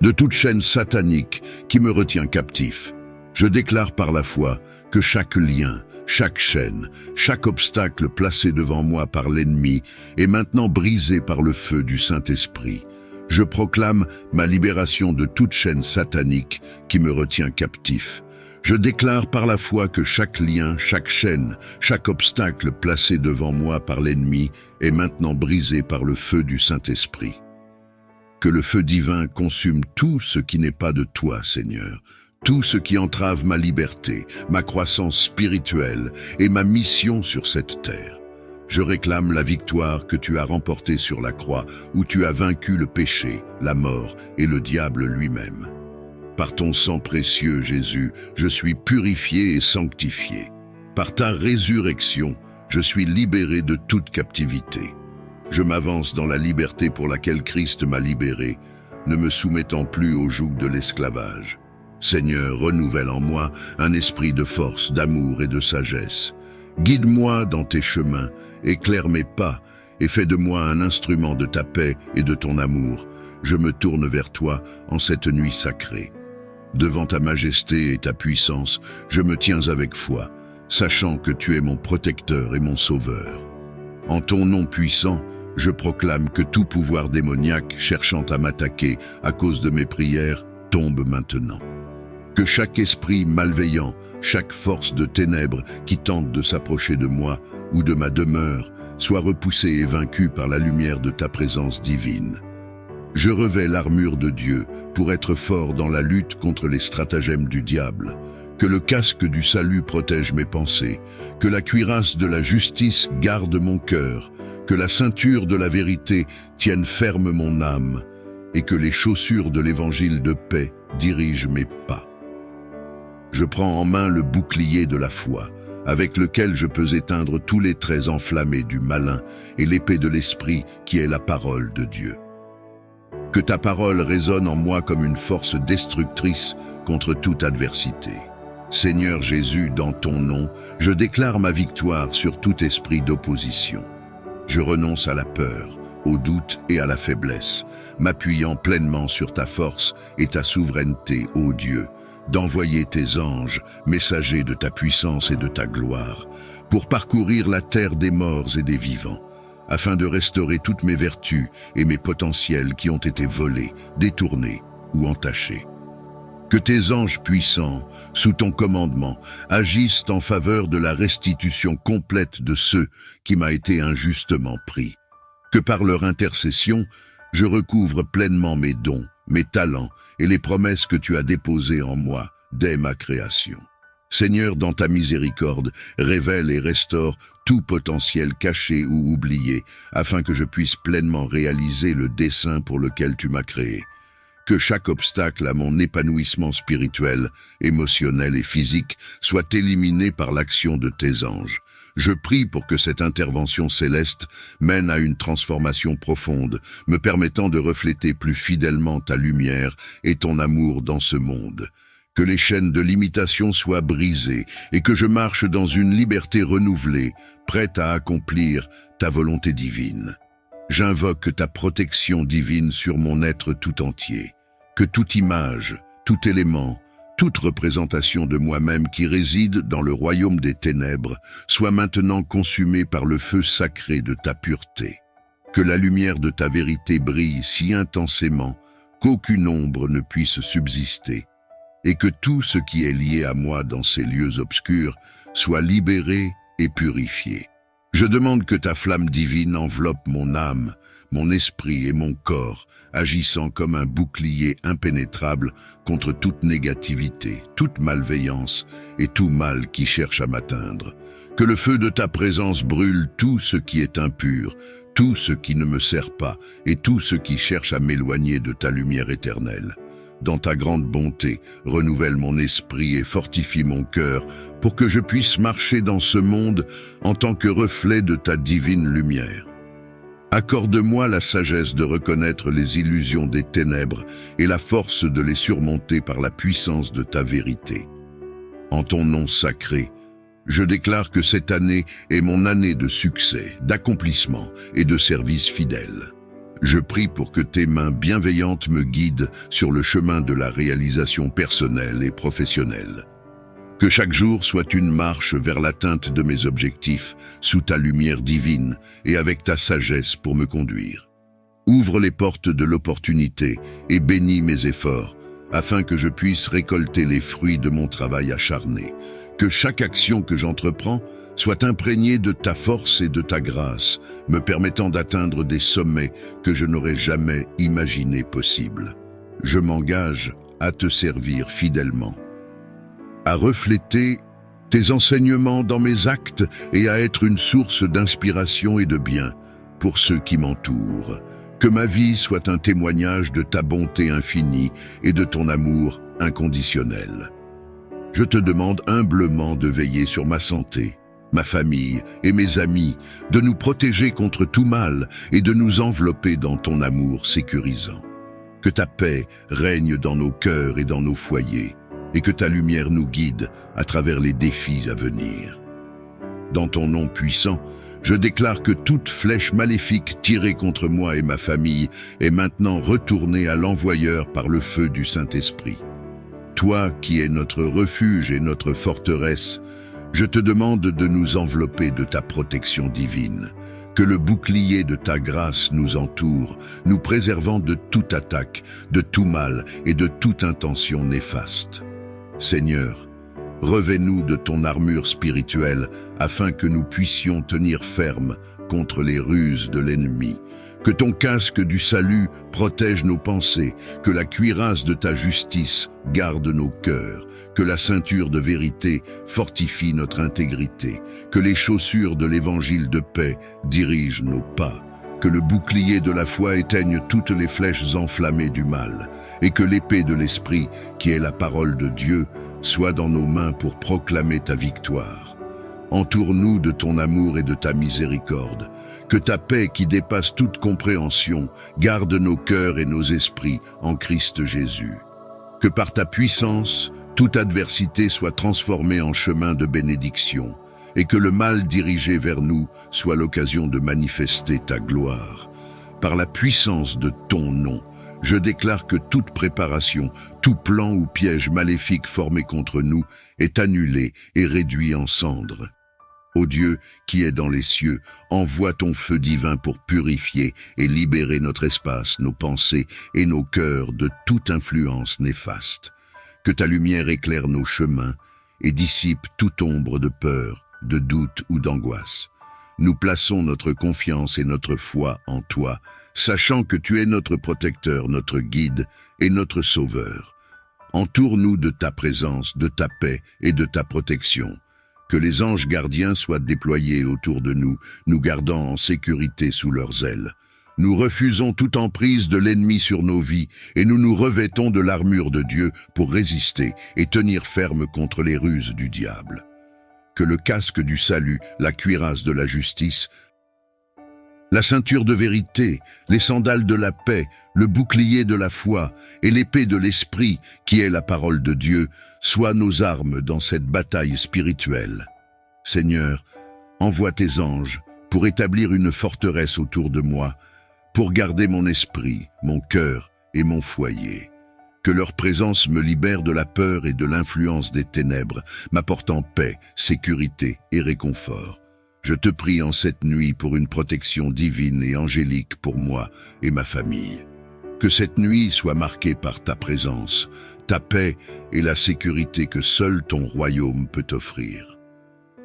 de toute chaîne satanique qui me retient captif. Je déclare par la foi que chaque lien, chaque chaîne, chaque obstacle placé devant moi par l'ennemi est maintenant brisé par le feu du Saint-Esprit. Je proclame ma libération de toute chaîne satanique qui me retient captif. Je déclare par la foi que chaque lien, chaque chaîne, chaque obstacle placé devant moi par l'ennemi est maintenant brisé par le feu du Saint-Esprit. Que le feu divin consume tout ce qui n'est pas de toi, Seigneur, tout ce qui entrave ma liberté, ma croissance spirituelle et ma mission sur cette terre. Je réclame la victoire que tu as remportée sur la croix, où tu as vaincu le péché, la mort et le diable lui-même. Par ton sang précieux, Jésus, je suis purifié et sanctifié. Par ta résurrection, je suis libéré de toute captivité. Je m'avance dans la liberté pour laquelle Christ m'a libéré, ne me soumettant plus au joug de l'esclavage. Seigneur, renouvelle en moi un esprit de force, d'amour et de sagesse. Guide-moi dans tes chemins, éclaire mes pas, et fais de moi un instrument de ta paix et de ton amour. Je me tourne vers toi en cette nuit sacrée. Devant ta majesté et ta puissance, je me tiens avec foi, sachant que tu es mon protecteur et mon sauveur. En ton nom puissant, je proclame que tout pouvoir démoniaque cherchant à m'attaquer à cause de mes prières tombe maintenant. Que chaque esprit malveillant, chaque force de ténèbres qui tente de s'approcher de moi ou de ma demeure soit repoussé et vaincu par la lumière de ta présence divine. Je revêts l'armure de Dieu pour être fort dans la lutte contre les stratagèmes du diable. Que le casque du salut protège mes pensées, que la cuirasse de la justice garde mon cœur, que la ceinture de la vérité tienne ferme mon âme, et que les chaussures de l'évangile de paix dirigent mes pas. Je prends en main le bouclier de la foi, avec lequel je peux éteindre tous les traits enflammés du malin et l'épée de l'esprit qui est la parole de Dieu. Que ta parole résonne en moi comme une force destructrice contre toute adversité. Seigneur Jésus, dans ton nom, je déclare ma victoire sur tout esprit d'opposition. Je renonce à la peur, au doute et à la faiblesse, m'appuyant pleinement sur ta force et ta souveraineté, ô Dieu, d'envoyer tes anges, messagers de ta puissance et de ta gloire, pour parcourir la terre des morts et des vivants, afin de restaurer toutes mes vertus et mes potentiels qui ont été volés, détournés ou entachés. Que tes anges puissants, sous ton commandement, agissent en faveur de la restitution complète de ceux qui m'a été injustement pris. Que par leur intercession, je recouvre pleinement mes dons, mes talents et les promesses que tu as déposées en moi dès ma création. Seigneur, dans ta miséricorde, révèle et restaure tout potentiel caché ou oublié, afin que je puisse pleinement réaliser le dessein pour lequel tu m'as créé. Que chaque obstacle à mon épanouissement spirituel, émotionnel et physique soit éliminé par l'action de tes anges. Je prie pour que cette intervention céleste mène à une transformation profonde, me permettant de refléter plus fidèlement ta lumière et ton amour dans ce monde. Que les chaînes de limitation soient brisées et que je marche dans une liberté renouvelée, prête à accomplir ta volonté divine. J'invoque ta protection divine sur mon être tout entier. Que toute image, tout élément, toute représentation de moi-même qui réside dans le royaume des ténèbres soit maintenant consumée par le feu sacré de ta pureté. Que la lumière de ta vérité brille si intensément qu'aucune ombre ne puisse subsister, et que tout ce qui est lié à moi dans ces lieux obscurs soit libéré et purifié. Je demande que ta flamme divine enveloppe mon âme, mon esprit et mon corps, agissant comme un bouclier impénétrable contre toute négativité, toute malveillance et tout mal qui cherche à m'atteindre. Que le feu de ta présence brûle tout ce qui est impur, tout ce qui ne me sert pas et tout ce qui cherche à m'éloigner de ta lumière éternelle. Dans ta grande bonté, renouvelle mon esprit et fortifie mon cœur pour que je puisse marcher dans ce monde en tant que reflet de ta divine lumière. Accorde-moi la sagesse de reconnaître les illusions des ténèbres et la force de les surmonter par la puissance de ta vérité. En ton nom sacré, je déclare que cette année est mon année de succès, d'accomplissement et de service fidèle. Je prie pour que tes mains bienveillantes me guident sur le chemin de la réalisation personnelle et professionnelle. Que chaque jour soit une marche vers l'atteinte de mes objectifs, sous ta lumière divine et avec ta sagesse pour me conduire. Ouvre les portes de l'opportunité et bénis mes efforts, afin que je puisse récolter les fruits de mon travail acharné. Que chaque action que j'entreprends soit imprégnée de ta force et de ta grâce, me permettant d'atteindre des sommets que je n'aurais jamais imaginés possibles. Je m'engage à te servir fidèlement, à refléter tes enseignements dans mes actes et à être une source d'inspiration et de bien pour ceux qui m'entourent. Que ma vie soit un témoignage de ta bonté infinie et de ton amour inconditionnel. Je te demande humblement de veiller sur ma santé, ma famille et mes amis, de nous protéger contre tout mal et de nous envelopper dans ton amour sécurisant. Que ta paix règne dans nos cœurs et dans nos foyers, et que ta lumière nous guide à travers les défis à venir. Dans ton nom puissant, je déclare que toute flèche maléfique tirée contre moi et ma famille est maintenant retournée à l'envoyeur par le feu du Saint-Esprit. Toi qui es notre refuge et notre forteresse, je te demande de nous envelopper de ta protection divine. Que le bouclier de ta grâce nous entoure, nous préservant de toute attaque, de tout mal et de toute intention néfaste. Seigneur, revêt-nous de ton armure spirituelle afin que nous puissions tenir ferme contre les ruses de l'ennemi. Que ton casque du salut protège nos pensées, que la cuirasse de ta justice garde nos cœurs, que la ceinture de vérité fortifie notre intégrité, que les chaussures de l'évangile de paix dirigent nos pas, que le bouclier de la foi éteigne toutes les flèches enflammées du mal, et que l'épée de l'Esprit, qui est la parole de Dieu, soit dans nos mains pour proclamer ta victoire. Entoure-nous de ton amour et de ta miséricorde, que ta paix qui dépasse toute compréhension garde nos cœurs et nos esprits en Christ Jésus. Que par ta puissance, toute adversité soit transformée en chemin de bénédiction, et que le mal dirigé vers nous soit l'occasion de manifester ta gloire. Par la puissance de ton nom, je déclare que toute préparation, tout plan ou piège maléfique formé contre nous est annulé et réduit en cendres. Ô Dieu qui es dans les cieux, envoie ton feu divin pour purifier et libérer notre espace, nos pensées et nos cœurs de toute influence néfaste. Que ta lumière éclaire nos chemins et dissipe toute ombre de peur, de doute ou d'angoisse. Nous plaçons notre confiance et notre foi en toi, sachant que tu es notre protecteur, notre guide et notre sauveur. Entoure-nous de ta présence, de ta paix et de ta protection. Que les anges gardiens soient déployés autour de nous, nous gardant en sécurité sous leurs ailes. Nous refusons toute emprise de l'ennemi sur nos vies et nous nous revêtons de l'armure de Dieu pour résister et tenir ferme contre les ruses du diable. Que le casque du salut, la cuirasse de la justice, la ceinture de vérité, les sandales de la paix, le bouclier de la foi et l'épée de l'esprit, qui est la parole de Dieu, soient nos armes dans cette bataille spirituelle. Seigneur, envoie tes anges pour établir une forteresse autour de moi, pour garder mon esprit, mon cœur et mon foyer. Que leur présence me libère de la peur et de l'influence des ténèbres, m'apportant paix, sécurité et réconfort. Je te prie en cette nuit pour une protection divine et angélique pour moi et ma famille. Que cette nuit soit marquée par ta présence, ta paix et la sécurité que seul ton royaume peut offrir.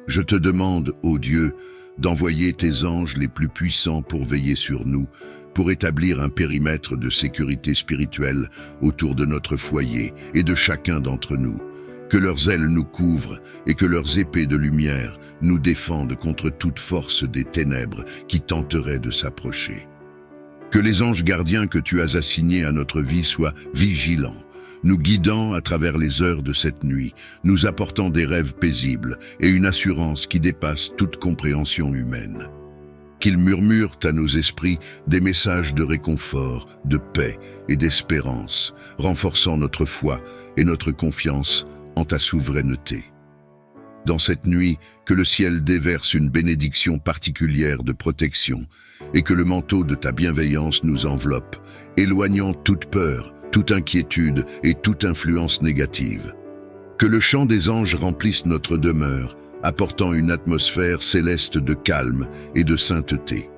Je te demande, ô Dieu, d'envoyer tes anges les plus puissants pour veiller sur nous, pour établir un périmètre de sécurité spirituelle autour de notre foyer et de chacun d'entre nous. Que leurs ailes nous couvrent et que leurs épées de lumière nous défendent contre toute force des ténèbres qui tenteraient de s'approcher. Que les anges gardiens que tu as assignés à notre vie soient vigilants, nous guidant à travers les heures de cette nuit, nous apportant des rêves paisibles et une assurance qui dépasse toute compréhension humaine. Qu'ils murmurent à nos esprits des messages de réconfort, de paix et d'espérance, renforçant notre foi et notre confiance en ta souveraineté. Dans cette nuit, que le ciel déverse une bénédiction particulière de protection et que le manteau de ta bienveillance nous enveloppe, éloignant toute peur, toute inquiétude et toute influence négative. Que le chant des anges remplisse notre demeure, apportant une atmosphère céleste de calme et de sainteté.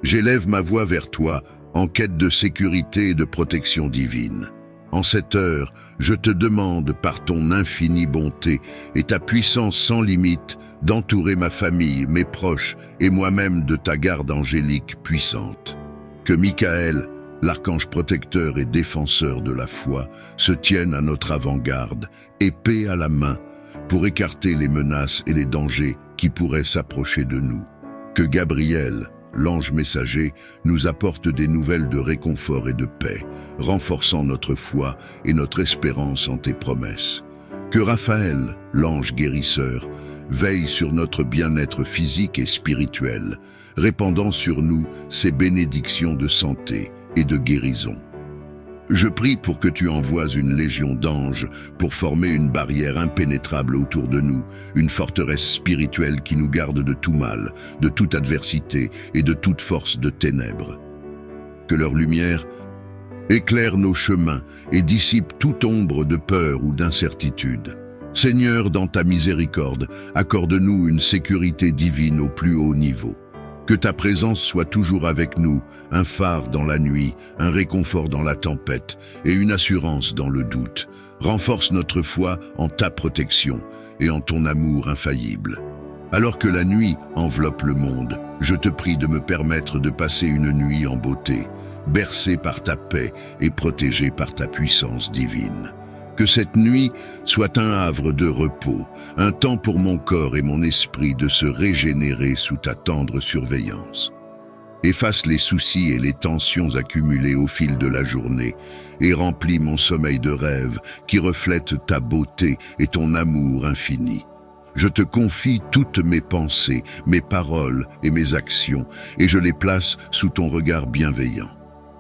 J'élève ma voix vers toi en quête de sécurité et de protection divine. En cette heure, je te demande par ton infinie bonté et ta puissance sans limite d'entourer ma famille, mes proches et moi-même de ta garde angélique puissante. Que Michael, l'archange protecteur et défenseur de la foi, se tienne à notre avant-garde, épée à la main, pour écarter les menaces et les dangers qui pourraient s'approcher de nous. Que Gabriel, l'ange messager, nous apporte des nouvelles de réconfort et de paix, renforçant notre foi et notre espérance en tes promesses. Que Raphaël, l'ange guérisseur, veille sur notre bien-être physique et spirituel, répandant sur nous ses bénédictions de santé et de guérison. Je prie pour que tu envoies une légion d'anges pour former une barrière impénétrable autour de nous, une forteresse spirituelle qui nous garde de tout mal, de toute adversité et de toute force de ténèbres. Que leur lumière éclaire nos chemins et dissipe toute ombre de peur ou d'incertitude. Seigneur, dans ta miséricorde, accorde-nous une sécurité divine au plus haut niveau. Que ta présence soit toujours avec nous, un phare dans la nuit, un réconfort dans la tempête et une assurance dans le doute. Renforce notre foi en ta protection et en ton amour infaillible. Alors que la nuit enveloppe le monde, je te prie de me permettre de passer une nuit en beauté, bercé par ta paix et protégé par ta puissance divine. Que cette nuit soit un havre de repos, un temps pour mon corps et mon esprit de se régénérer sous ta tendre surveillance. Efface les soucis et les tensions accumulées au fil de la journée et remplis mon sommeil de rêves qui reflètent ta beauté et ton amour infini. Je te confie toutes mes pensées, mes paroles et mes actions et je les place sous ton regard bienveillant.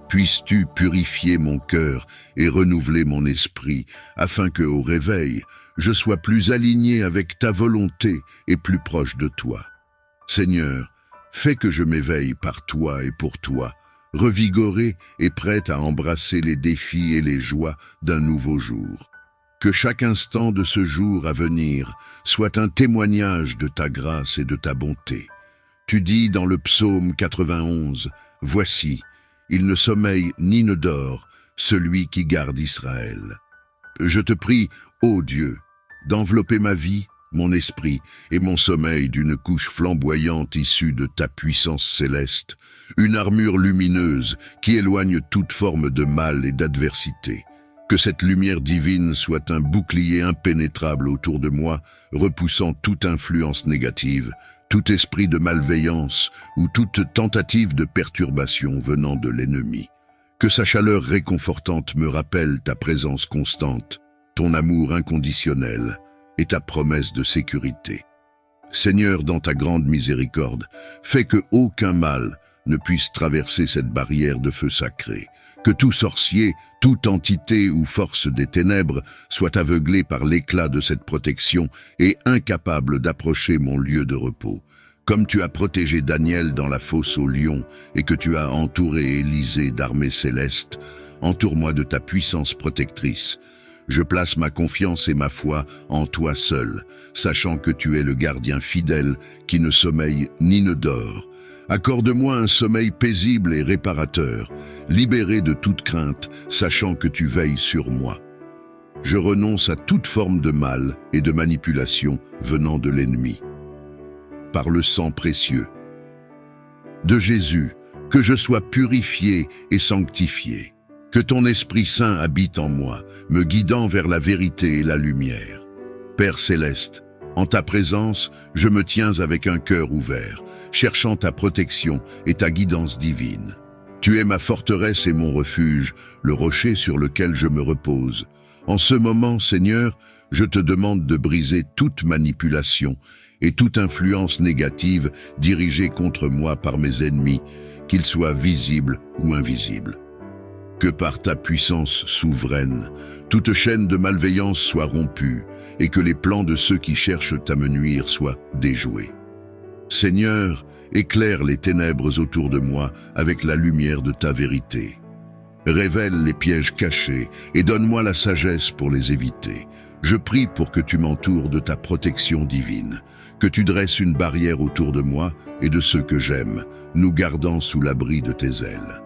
Puisses-tu purifier mon cœur et renouveler mon esprit, afin que, au réveil, je sois plus aligné avec ta volonté et plus proche de toi. Seigneur, fais que je m'éveille par toi et pour toi, revigoré et prêt à embrasser les défis et les joies d'un nouveau jour. Que chaque instant de ce jour à venir soit un témoignage de ta grâce et de ta bonté. Tu dis dans le psaume 91, « Voici, il ne sommeille ni ne dort, celui qui garde Israël. » Je te prie, ô Dieu, d'envelopper ma vie, mon esprit et mon sommeil d'une couche flamboyante issue de ta puissance céleste, une armure lumineuse qui éloigne toute forme de mal et d'adversité. Que cette lumière divine soit un bouclier impénétrable autour de moi, repoussant toute influence négative, tout esprit de malveillance ou toute tentative de perturbation venant de l'ennemi. Que sa chaleur réconfortante me rappelle ta présence constante, ton amour inconditionnel et ta promesse de sécurité. Seigneur, dans ta grande miséricorde, fais que aucun mal ne puisse traverser cette barrière de feu sacré. Que tout sorcier, toute entité ou force des ténèbres soit aveuglé par l'éclat de cette protection et incapable d'approcher mon lieu de repos. Comme tu as protégé Daniel dans la fosse aux lions et que tu as entouré Élisée d'armées célestes, entoure-moi de ta puissance protectrice. Je place ma confiance et ma foi en toi seul, sachant que tu es le gardien fidèle qui ne sommeille ni ne dort. Accorde-moi un sommeil paisible et réparateur, libéré de toute crainte, sachant que tu veilles sur moi. Je renonce à toute forme de mal et de manipulation venant de l'ennemi. Par le sang précieux de Jésus, que je sois purifié et sanctifié. Que ton Esprit Saint habite en moi, me guidant vers la vérité et la lumière. Père céleste, en ta présence, je me tiens avec un cœur ouvert, cherchant ta protection et ta guidance divine. Tu es ma forteresse et mon refuge, le rocher sur lequel je me repose. En ce moment, Seigneur, je te demande de briser toute manipulation et toute influence négative dirigée contre moi par mes ennemis, qu'ils soient visibles ou invisibles. Que par ta puissance souveraine, toute chaîne de malveillance soit rompue et que les plans de ceux qui cherchent à me nuire soient déjoués. Seigneur, éclaire les ténèbres autour de moi avec la lumière de ta vérité. Révèle les pièges cachés et donne-moi la sagesse pour les éviter. Je prie pour que tu m'entoures de ta protection divine, que tu dresses une barrière autour de moi et de ceux que j'aime, nous gardant sous l'abri de tes ailes.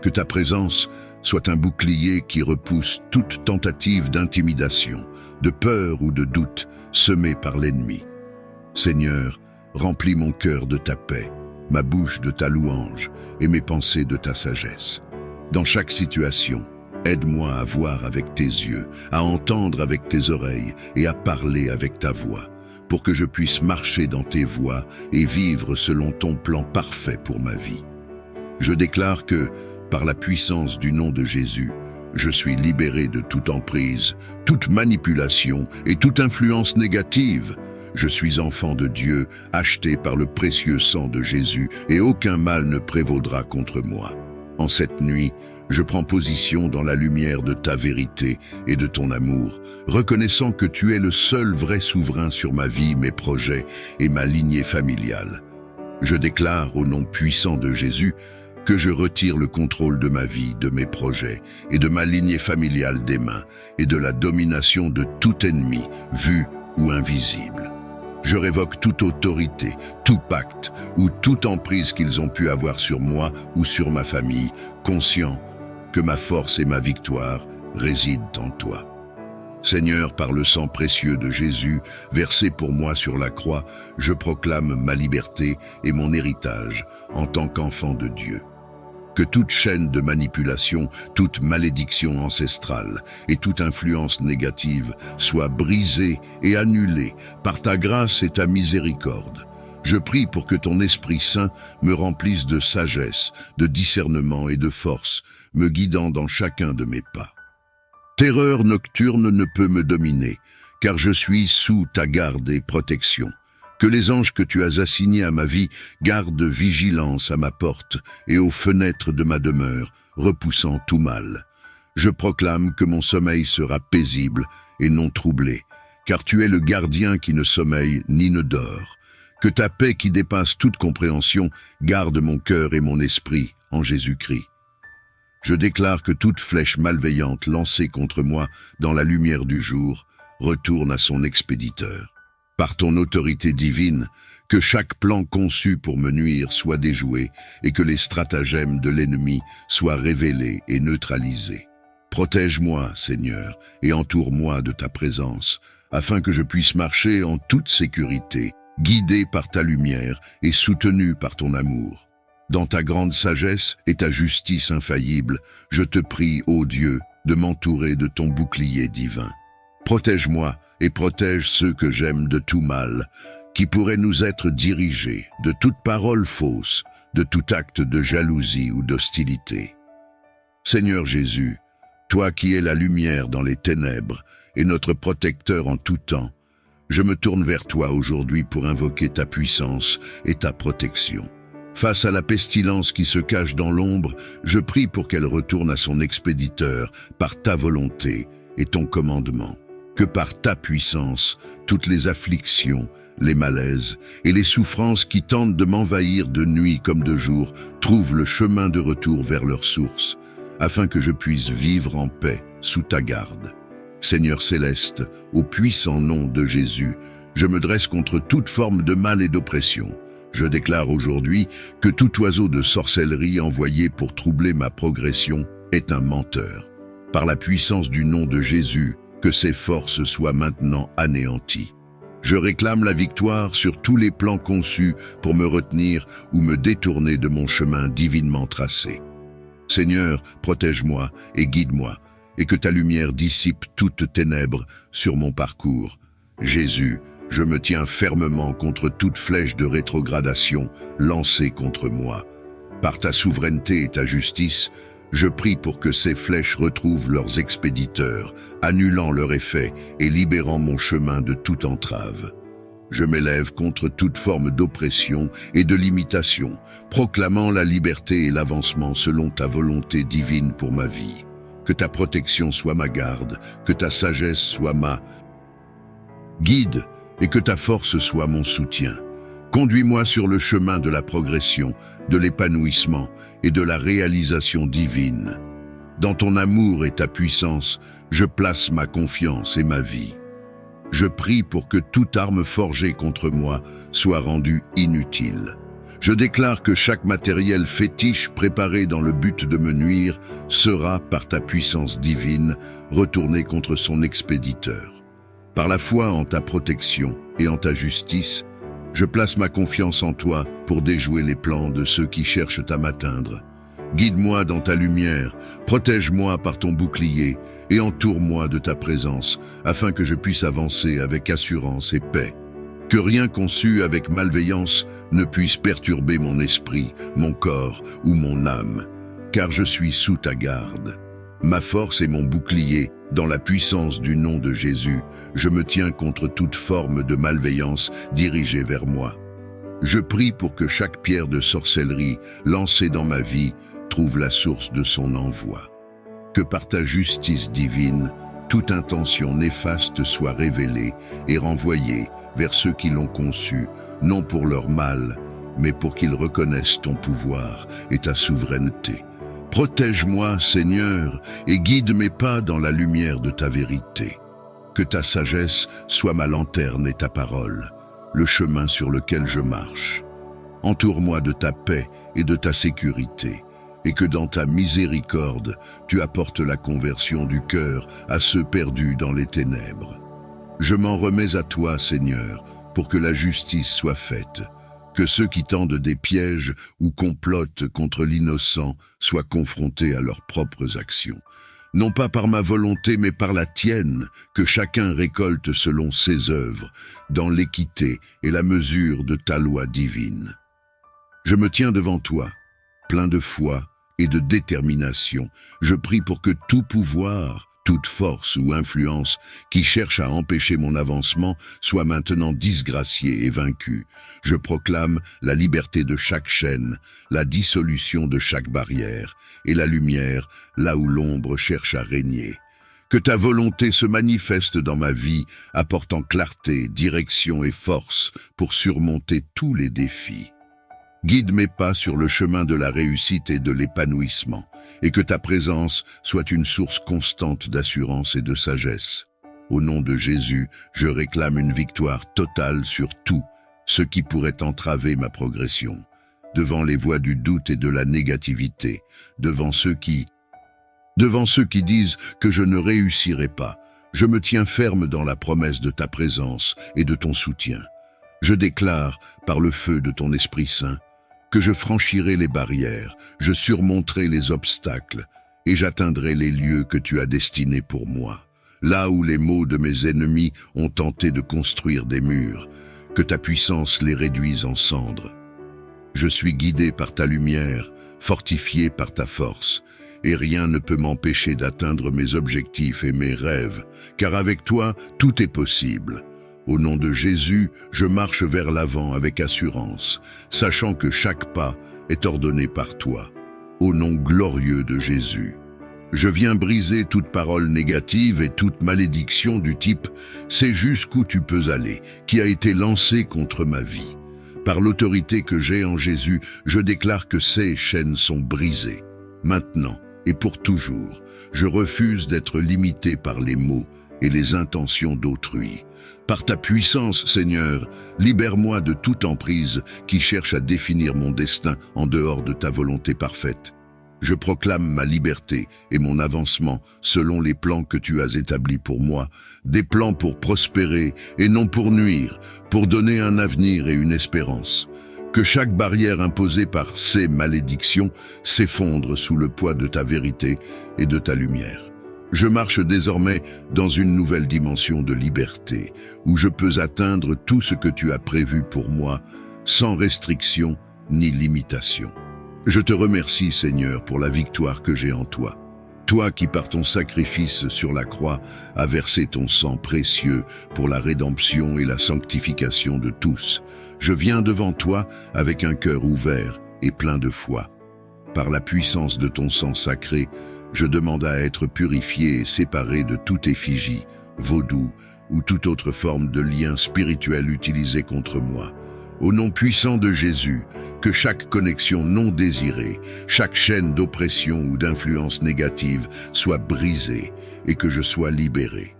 Que ta présence soit un bouclier qui repousse toute tentative d'intimidation, de peur ou de doute semée par l'ennemi. Seigneur, remplis mon cœur de ta paix, ma bouche de ta louange et mes pensées de ta sagesse. Dans chaque situation, aide-moi à voir avec tes yeux, à entendre avec tes oreilles et à parler avec ta voix, pour que je puisse marcher dans tes voies et vivre selon ton plan parfait pour ma vie. Je déclare que, par la puissance du nom de Jésus, je suis libéré de toute emprise, toute manipulation et toute influence négative. Je suis enfant de Dieu, acheté par le précieux sang de Jésus, et aucun mal ne prévaudra contre moi. En cette nuit, Je prends position dans la lumière de ta vérité et de ton amour, reconnaissant que tu es le seul vrai souverain sur ma vie, mes projets et ma lignée familiale. Je déclare au nom puissant de Jésus que je retire le contrôle de ma vie, de mes projets et de ma lignée familiale des mains et de la domination de tout ennemi, vu ou invisible. Je révoque toute autorité, tout pacte ou toute emprise qu'ils ont pu avoir sur moi ou sur ma famille, conscient que ma force et ma victoire résident en toi. Seigneur, par le sang précieux de Jésus, versé pour moi sur la croix, je proclame ma liberté et mon héritage en tant qu'enfant de Dieu. Que toute chaîne de manipulation, toute malédiction ancestrale et toute influence négative soit brisée et annulée par ta grâce et ta miséricorde. Je prie pour que ton Esprit Saint me remplisse de sagesse, de discernement et de force, me guidant dans chacun de mes pas. Terreur nocturne ne peut me dominer, car je suis sous ta garde et protection. Que les anges que tu as assignés à ma vie gardent vigilance à ma porte et aux fenêtres de ma demeure, repoussant tout mal. Je proclame que mon sommeil sera paisible et non troublé, car tu es le gardien qui ne sommeille ni ne dort. Que ta paix qui dépasse toute compréhension garde mon cœur et mon esprit en Jésus-Christ. Je déclare que toute flèche malveillante lancée contre moi dans la lumière du jour retourne à son expéditeur. Par ton autorité divine, que chaque plan conçu pour me nuire soit déjoué et que les stratagèmes de l'ennemi soient révélés et neutralisés. Protège-moi, Seigneur, et entoure-moi de ta présence, afin que je puisse marcher en toute sécurité, guidé par ta lumière et soutenu par ton amour. Dans ta grande sagesse et ta justice infaillible, je te prie, ô Dieu, de m'entourer de ton bouclier divin. Protège-moi et protège ceux que j'aime de tout mal, qui pourraient nous être dirigés, de toute parole fausse, de tout acte de jalousie ou d'hostilité. Seigneur Jésus, toi qui es la lumière dans les ténèbres et notre protecteur en tout temps, je me tourne vers toi aujourd'hui pour invoquer ta puissance et ta protection. Face à la pestilence qui se cache dans l'ombre, je prie pour qu'elle retourne à son expéditeur par ta volonté et ton commandement. Que par ta puissance, toutes les afflictions, les malaises et les souffrances qui tentent de m'envahir de nuit comme de jour trouvent le chemin de retour vers leur source, afin que je puisse vivre en paix sous ta garde. Seigneur céleste, au puissant nom de Jésus, je me dresse contre toute forme de mal et d'oppression. Je déclare aujourd'hui que tout oiseau de sorcellerie envoyé pour troubler ma progression est un menteur. Par la puissance du nom de Jésus, que ses forces soient maintenant anéanties. Je réclame la victoire sur tous les plans conçus pour me retenir ou me détourner de mon chemin divinement tracé. Seigneur, protège-moi et guide-moi, et que ta lumière dissipe toute ténèbre sur mon parcours. Jésus, je me tiens fermement contre toute flèche de rétrogradation lancée contre moi. Par ta souveraineté et ta justice, je prie pour que ces flèches retrouvent leurs expéditeurs, annulant leur effet et libérant mon chemin de toute entrave. Je m'élève contre toute forme d'oppression et de limitation, proclamant la liberté et l'avancement selon ta volonté divine pour ma vie. Que ta protection soit ma garde, que ta sagesse soit ma guide et que ta force soit mon soutien. Conduis-moi sur le chemin de la progression, de l'épanouissement et de la réalisation divine. Dans ton amour et ta puissance, je place ma confiance et ma vie. Je prie pour que toute arme forgée contre moi soit rendue inutile. Je déclare que chaque matériel fétiche préparé dans le but de me nuire sera, par ta puissance divine, retourné contre son expéditeur. Par la foi en ta protection et en ta justice, je place ma confiance en toi pour déjouer les plans de ceux qui cherchent à m'atteindre. Guide-moi dans ta lumière, protège-moi par ton bouclier et entoure-moi de ta présence, afin que je puisse avancer avec assurance et paix. Que rien conçu avec malveillance ne puisse perturber mon esprit, mon corps ou mon âme, car je suis sous ta garde. Ma force est mon bouclier, dans la puissance du nom de Jésus, je me tiens contre toute forme de malveillance dirigée vers moi. Je prie pour que chaque pierre de sorcellerie lancée dans ma vie trouve la source de son envoi. Que par ta justice divine, toute intention néfaste soit révélée et renvoyée vers ceux qui l'ont conçue, non pour leur mal, mais pour qu'ils reconnaissent ton pouvoir et ta souveraineté. Protège-moi, Seigneur, et guide mes pas dans la lumière de ta vérité. Que ta sagesse soit ma lanterne et ta parole, le chemin sur lequel je marche. Entoure-moi de ta paix et de ta sécurité, et que dans ta miséricorde, tu apportes la conversion du cœur à ceux perdus dans les ténèbres. Je m'en remets à toi, Seigneur, pour que la justice soit faite, que ceux qui tendent des pièges ou complotent contre l'innocent soient confrontés à leurs propres actions. Non pas par ma volonté, mais par la tienne, que chacun récolte selon ses œuvres, dans l'équité et la mesure de ta loi divine. Je me tiens devant toi, plein de foi et de détermination. Je prie pour que tout pouvoir, toute force ou influence qui cherche à empêcher mon avancement soit maintenant disgracié et vaincu. Je proclame la liberté de chaque chaîne, la dissolution de chaque barrière, et la lumière là où l'ombre cherche à régner. Que ta volonté se manifeste dans ma vie, apportant clarté, direction et force pour surmonter tous les défis. Guide mes pas sur le chemin de la réussite et de l'épanouissement, et que ta présence soit une source constante d'assurance et de sagesse. Au nom de Jésus, je réclame une victoire totale sur tout ce qui pourrait entraver ma progression, devant les voix du doute et de la négativité, devant ceux qui disent que je ne réussirai pas. Je me tiens ferme dans la promesse de ta présence et de ton soutien. Je déclare, par le feu de ton Esprit Saint, que je franchirai les barrières, je surmonterai les obstacles, et j'atteindrai les lieux que tu as destinés pour moi. Là où les maux de mes ennemis ont tenté de construire des murs, que ta puissance les réduise en cendres. Je suis guidé par ta lumière, fortifié par ta force, et rien ne peut m'empêcher d'atteindre mes objectifs et mes rêves, car avec toi, tout est possible. Au nom de Jésus, je marche vers l'avant avec assurance, sachant que chaque pas est ordonné par toi. Au nom glorieux de Jésus. Je viens briser toute parole négative et toute malédiction du type « c'est jusqu'où tu peux aller » qui a été lancée contre ma vie. Par l'autorité que j'ai en Jésus, je déclare que ces chaînes sont brisées. Maintenant et pour toujours, je refuse d'être limité par les mots et les intentions d'autrui. Par ta puissance, Seigneur, libère-moi de toute emprise qui cherche à définir mon destin en dehors de ta volonté parfaite. Je proclame ma liberté et mon avancement selon les plans que tu as établis pour moi, des plans pour prospérer et non pour nuire, pour donner un avenir et une espérance. Que chaque barrière imposée par ces malédictions s'effondre sous le poids de ta vérité et de ta lumière. Je marche désormais dans une nouvelle dimension de liberté, où je peux atteindre tout ce que tu as prévu pour moi, sans restriction ni limitation. Je te remercie, Seigneur, pour la victoire que j'ai en toi. Toi qui, par ton sacrifice sur la croix, as versé ton sang précieux pour la rédemption et la sanctification de tous. Je viens devant toi avec un cœur ouvert et plein de foi. Par la puissance de ton sang sacré, je demande à être purifié et séparé de toute effigie, vaudou ou toute autre forme de lien spirituel utilisé contre moi. Au nom puissant de Jésus, que chaque connexion non désirée, chaque chaîne d'oppression ou d'influence négative soit brisée et que je sois libéré.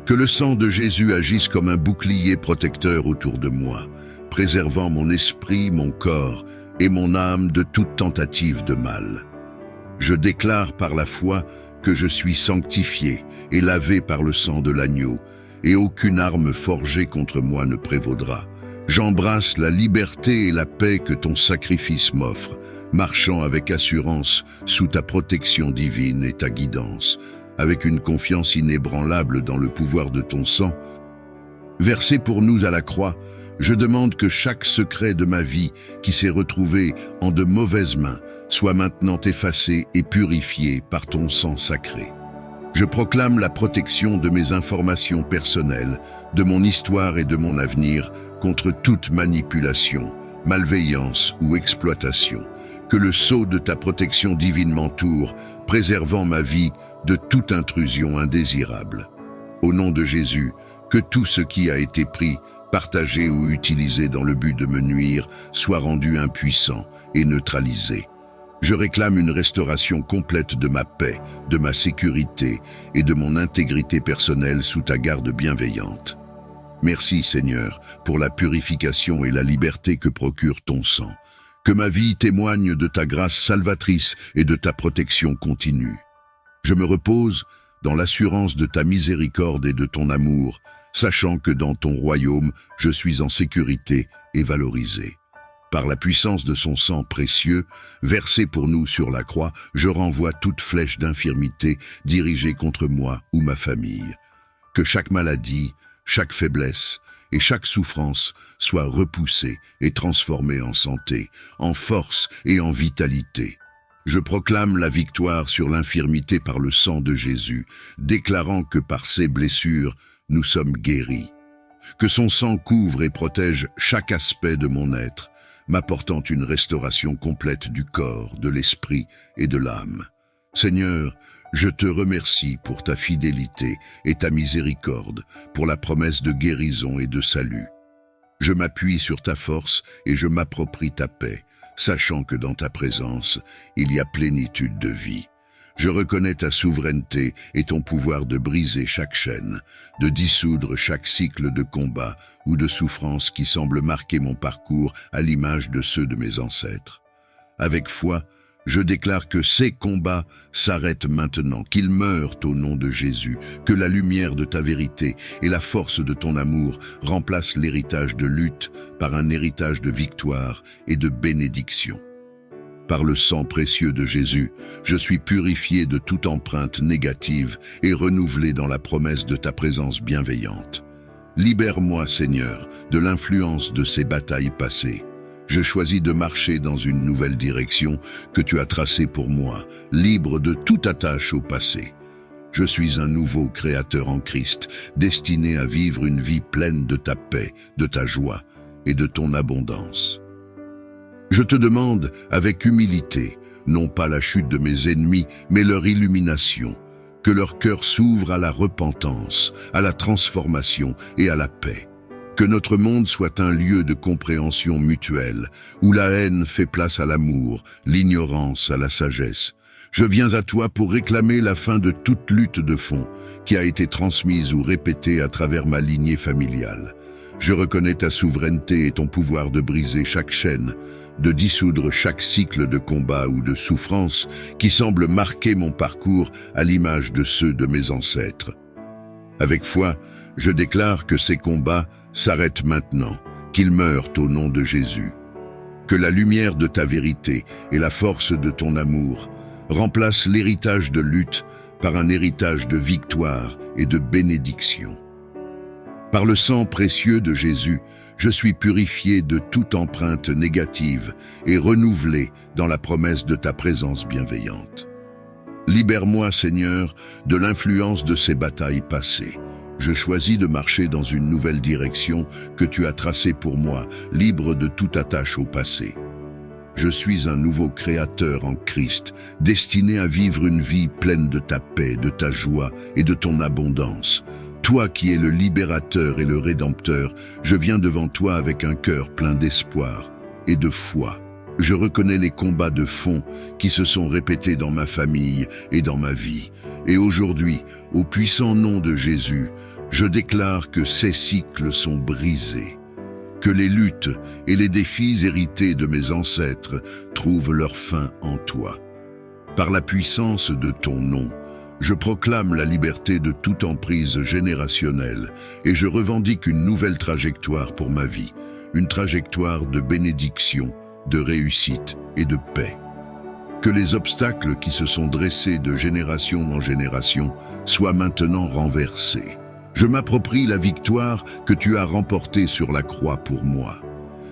Que le sang de Jésus agisse comme un bouclier protecteur autour de moi, préservant mon esprit, mon corps et mon âme de toute tentative de mal. Je déclare par la foi que je suis sanctifié et lavé par le sang de l'agneau, et aucune arme forgée contre moi ne prévaudra. J'embrasse la liberté et la paix que ton sacrifice m'offre, marchant avec assurance sous ta protection divine et ta guidance, avec une confiance inébranlable dans le pouvoir de ton sang. Versé pour nous à la croix, je demande que chaque secret de ma vie qui s'est retrouvé en de mauvaises mains soit maintenant effacé et purifié par ton sang sacré. Je proclame la protection de mes informations personnelles, de mon histoire et de mon avenir contre toute manipulation, malveillance ou exploitation. Que le sceau de ta protection divine m'entoure, préservant ma vie de toute intrusion indésirable. Au nom de Jésus, que tout ce qui a été pris, partagé ou utilisé dans le but de me nuire soit rendu impuissant et neutralisé. Je réclame une restauration complète de ma paix, de ma sécurité et de mon intégrité personnelle sous ta garde bienveillante. Merci Seigneur pour la purification et la liberté que procure ton sang. Que ma vie témoigne de ta grâce salvatrice et de ta protection continue. Je me repose dans l'assurance de ta miséricorde et de ton amour, sachant que dans ton royaume, je suis en sécurité et valorisé. Par la puissance de son sang précieux, versé pour nous sur la croix, je renvoie toute flèche d'infirmité dirigée contre moi ou ma famille. Que chaque maladie, chaque faiblesse et chaque souffrance soit repoussée et transformée en santé, en force et en vitalité. Je proclame la victoire sur l'infirmité par le sang de Jésus, déclarant que par ses blessures, nous sommes guéris. Que son sang couvre et protège chaque aspect de mon être, m'apportant une restauration complète du corps, de l'esprit et de l'âme. Seigneur, je te remercie pour ta fidélité et ta miséricorde, pour la promesse de guérison et de salut. Je m'appuie sur ta force et je m'approprie ta paix, sachant que dans ta présence, il y a plénitude de vie. Je reconnais ta souveraineté et ton pouvoir de briser chaque chaîne, de dissoudre chaque cycle de combat ou de souffrance qui semble marquer mon parcours à l'image de ceux de mes ancêtres. Avec foi, je déclare que ces combats s'arrêtent maintenant, qu'ils meurent au nom de Jésus, que la lumière de ta vérité et la force de ton amour remplacent l'héritage de lutte par un héritage de victoire et de bénédiction. Par le sang précieux de Jésus, je suis purifié de toute empreinte négative et renouvelé dans la promesse de ta présence bienveillante. Libère-moi, Seigneur, de l'influence de ces batailles passées. Je choisis de marcher dans une nouvelle direction que tu as tracée pour moi, libre de toute attache au passé. Je suis un nouveau créateur en Christ, destiné à vivre une vie pleine de ta paix, de ta joie et de ton abondance. Je te demande, avec humilité, non pas la chute de mes ennemis, mais leur illumination, que leur cœur s'ouvre à la repentance, à la transformation et à la paix. Que notre monde soit un lieu de compréhension mutuelle, où la haine fait place à l'amour, l'ignorance à la sagesse. Je viens à toi pour réclamer la fin de toute lutte de fond qui a été transmise ou répétée à travers ma lignée familiale. Je reconnais ta souveraineté et ton pouvoir de briser chaque chaîne, de dissoudre chaque cycle de combat ou de souffrance qui semble marquer mon parcours à l'image de ceux de mes ancêtres. Avec foi, je déclare que ces combats s'arrêtent maintenant, qu'ils meurent au nom de Jésus. Que la lumière de ta vérité et la force de ton amour remplacent l'héritage de lutte par un héritage de victoire et de bénédiction. Par le sang précieux de Jésus, je suis purifié de toute empreinte négative et renouvelé dans la promesse de ta présence bienveillante. Libère-moi, Seigneur, de l'influence de ces batailles passées. Je choisis de marcher dans une nouvelle direction que tu as tracée pour moi, libre de toute attache au passé. Je suis un nouveau créateur en Christ, destiné à vivre une vie pleine de ta paix, de ta joie et de ton abondance. Toi qui es le libérateur et le rédempteur, je viens devant toi avec un cœur plein d'espoir et de foi. Je reconnais les combats de fond qui se sont répétés dans ma famille et dans ma vie. Et aujourd'hui, au puissant nom de Jésus, je déclare que ces cycles sont brisés, que les luttes et les défis hérités de mes ancêtres trouvent leur fin en toi. Par la puissance de ton nom, je proclame la liberté de toute emprise générationnelle et je revendique une nouvelle trajectoire pour ma vie, une trajectoire de bénédiction, de réussite et de paix. Que les obstacles qui se sont dressés de génération en génération soient maintenant renversés. Je m'approprie la victoire que tu as remportée sur la croix pour moi.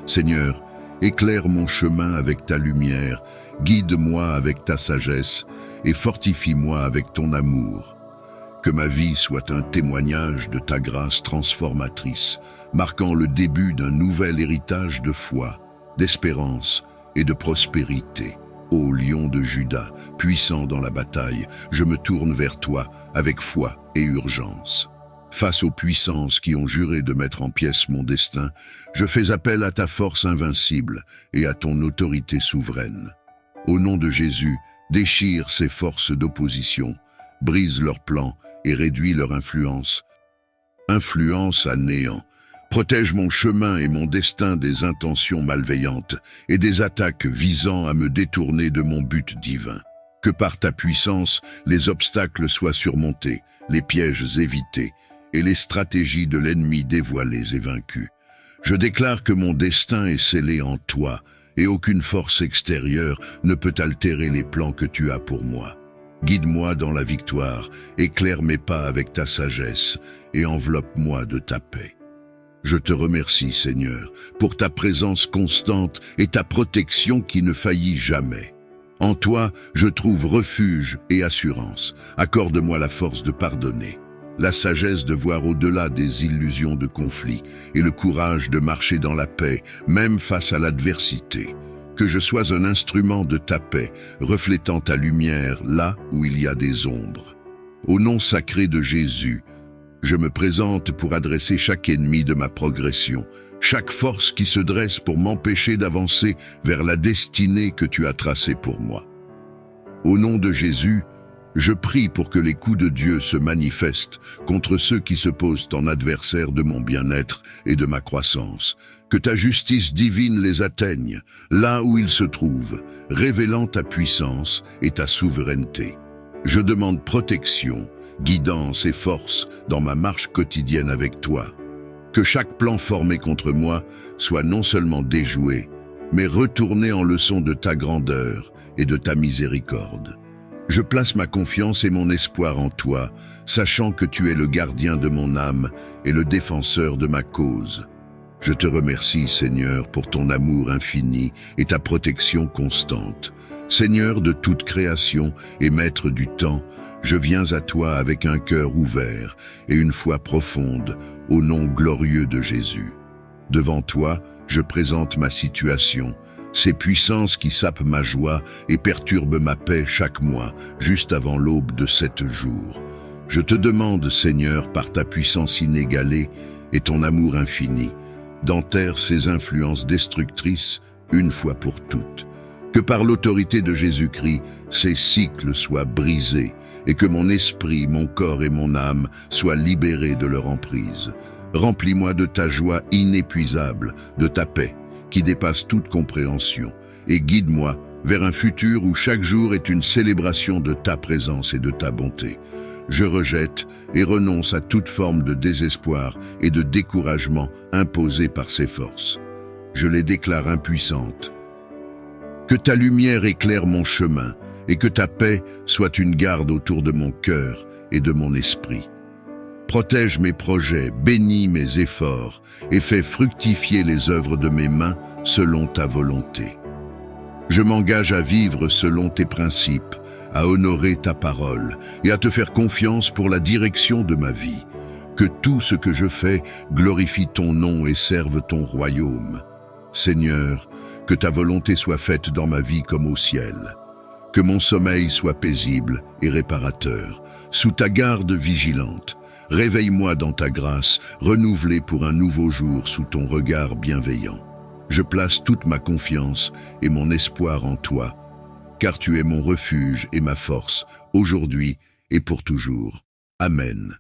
Seigneur, éclaire mon chemin avec ta lumière, guide-moi avec ta sagesse et fortifie-moi avec ton amour. Que ma vie soit un témoignage de ta grâce transformatrice, marquant le début d'un nouvel héritage de foi, d'espérance et de prospérité. Ô lion de Juda, puissant dans la bataille, je me tourne vers toi avec foi et urgence. Face aux puissances qui ont juré de mettre en pièces mon destin, je fais appel à ta force invincible et à ton autorité souveraine. Au nom de Jésus, déchire ces forces d'opposition, brise leurs plans et réduis leur influence. Influence à néant. Protège mon chemin et mon destin des intentions malveillantes et des attaques visant à me détourner de mon but divin. Que par ta puissance, les obstacles soient surmontés, les pièges évités et les stratégies de l'ennemi dévoilées et vaincues. Je déclare que mon destin est scellé en toi et aucune force extérieure ne peut altérer les plans que tu as pour moi. Guide-moi dans la victoire, éclaire mes pas avec ta sagesse et enveloppe-moi de ta paix. Je te remercie, Seigneur, pour ta présence constante et ta protection qui ne faillit jamais. En toi, je trouve refuge et assurance. Accorde-moi la force de pardonner, la sagesse de voir au-delà des illusions de conflit et le courage de marcher dans la paix, même face à l'adversité. Que je sois un instrument de ta paix, reflétant ta lumière là où il y a des ombres. Au nom sacré de Jésus, je me présente pour adresser chaque ennemi de ma progression, chaque force qui se dresse pour m'empêcher d'avancer vers la destinée que tu as tracée pour moi. Au nom de Jésus, je prie pour que les coups de Dieu se manifestent contre ceux qui se posent en adversaires de mon bien-être et de ma croissance. Que ta justice divine les atteigne, là où ils se trouvent, révélant ta puissance et ta souveraineté. Je demande protection, guidance et force dans ma marche quotidienne avec toi. Que chaque plan formé contre moi soit non seulement déjoué, mais retourné en leçon de ta grandeur et de ta miséricorde. Je place ma confiance et mon espoir en toi, sachant que tu es le gardien de mon âme et le défenseur de ma cause. Je te remercie, Seigneur, pour ton amour infini et ta protection constante. Seigneur de toute création et maître du temps, je viens à toi avec un cœur ouvert et une foi profonde, au nom glorieux de Jésus. Devant toi, je présente ma situation, ces puissances qui sapent ma joie et perturbent ma paix chaque mois, juste avant l'aube de 7 jours. Je te demande, Seigneur, par ta puissance inégalée et ton amour infini, d'enterrer ces influences destructrices une fois pour toutes. Que par l'autorité de Jésus-Christ, ces cycles soient brisés et que mon esprit, mon corps et mon âme soient libérés de leur emprise. Remplis-moi de ta joie inépuisable, de ta paix qui dépasse toute compréhension, et guide-moi vers un futur où chaque jour est une célébration de ta présence et de ta bonté. Je rejette et renonce à toute forme de désespoir et de découragement imposés par ces forces. Je les déclare impuissantes. Que ta lumière éclaire mon chemin et que ta paix soit une garde autour de mon cœur et de mon esprit. Protège mes projets, bénis mes efforts et fais fructifier les œuvres de mes mains selon ta volonté. Je m'engage à vivre selon tes principes, à honorer ta parole et à te faire confiance pour la direction de ma vie. Que tout ce que je fais glorifie ton nom et serve ton royaume. Seigneur, que ta volonté soit faite dans ma vie comme au ciel. Que mon sommeil soit paisible et réparateur, sous ta garde vigilante. Réveille-moi dans ta grâce, renouvelée pour un nouveau jour sous ton regard bienveillant. Je place toute ma confiance et mon espoir en toi, car tu es mon refuge et ma force, aujourd'hui et pour toujours. Amen.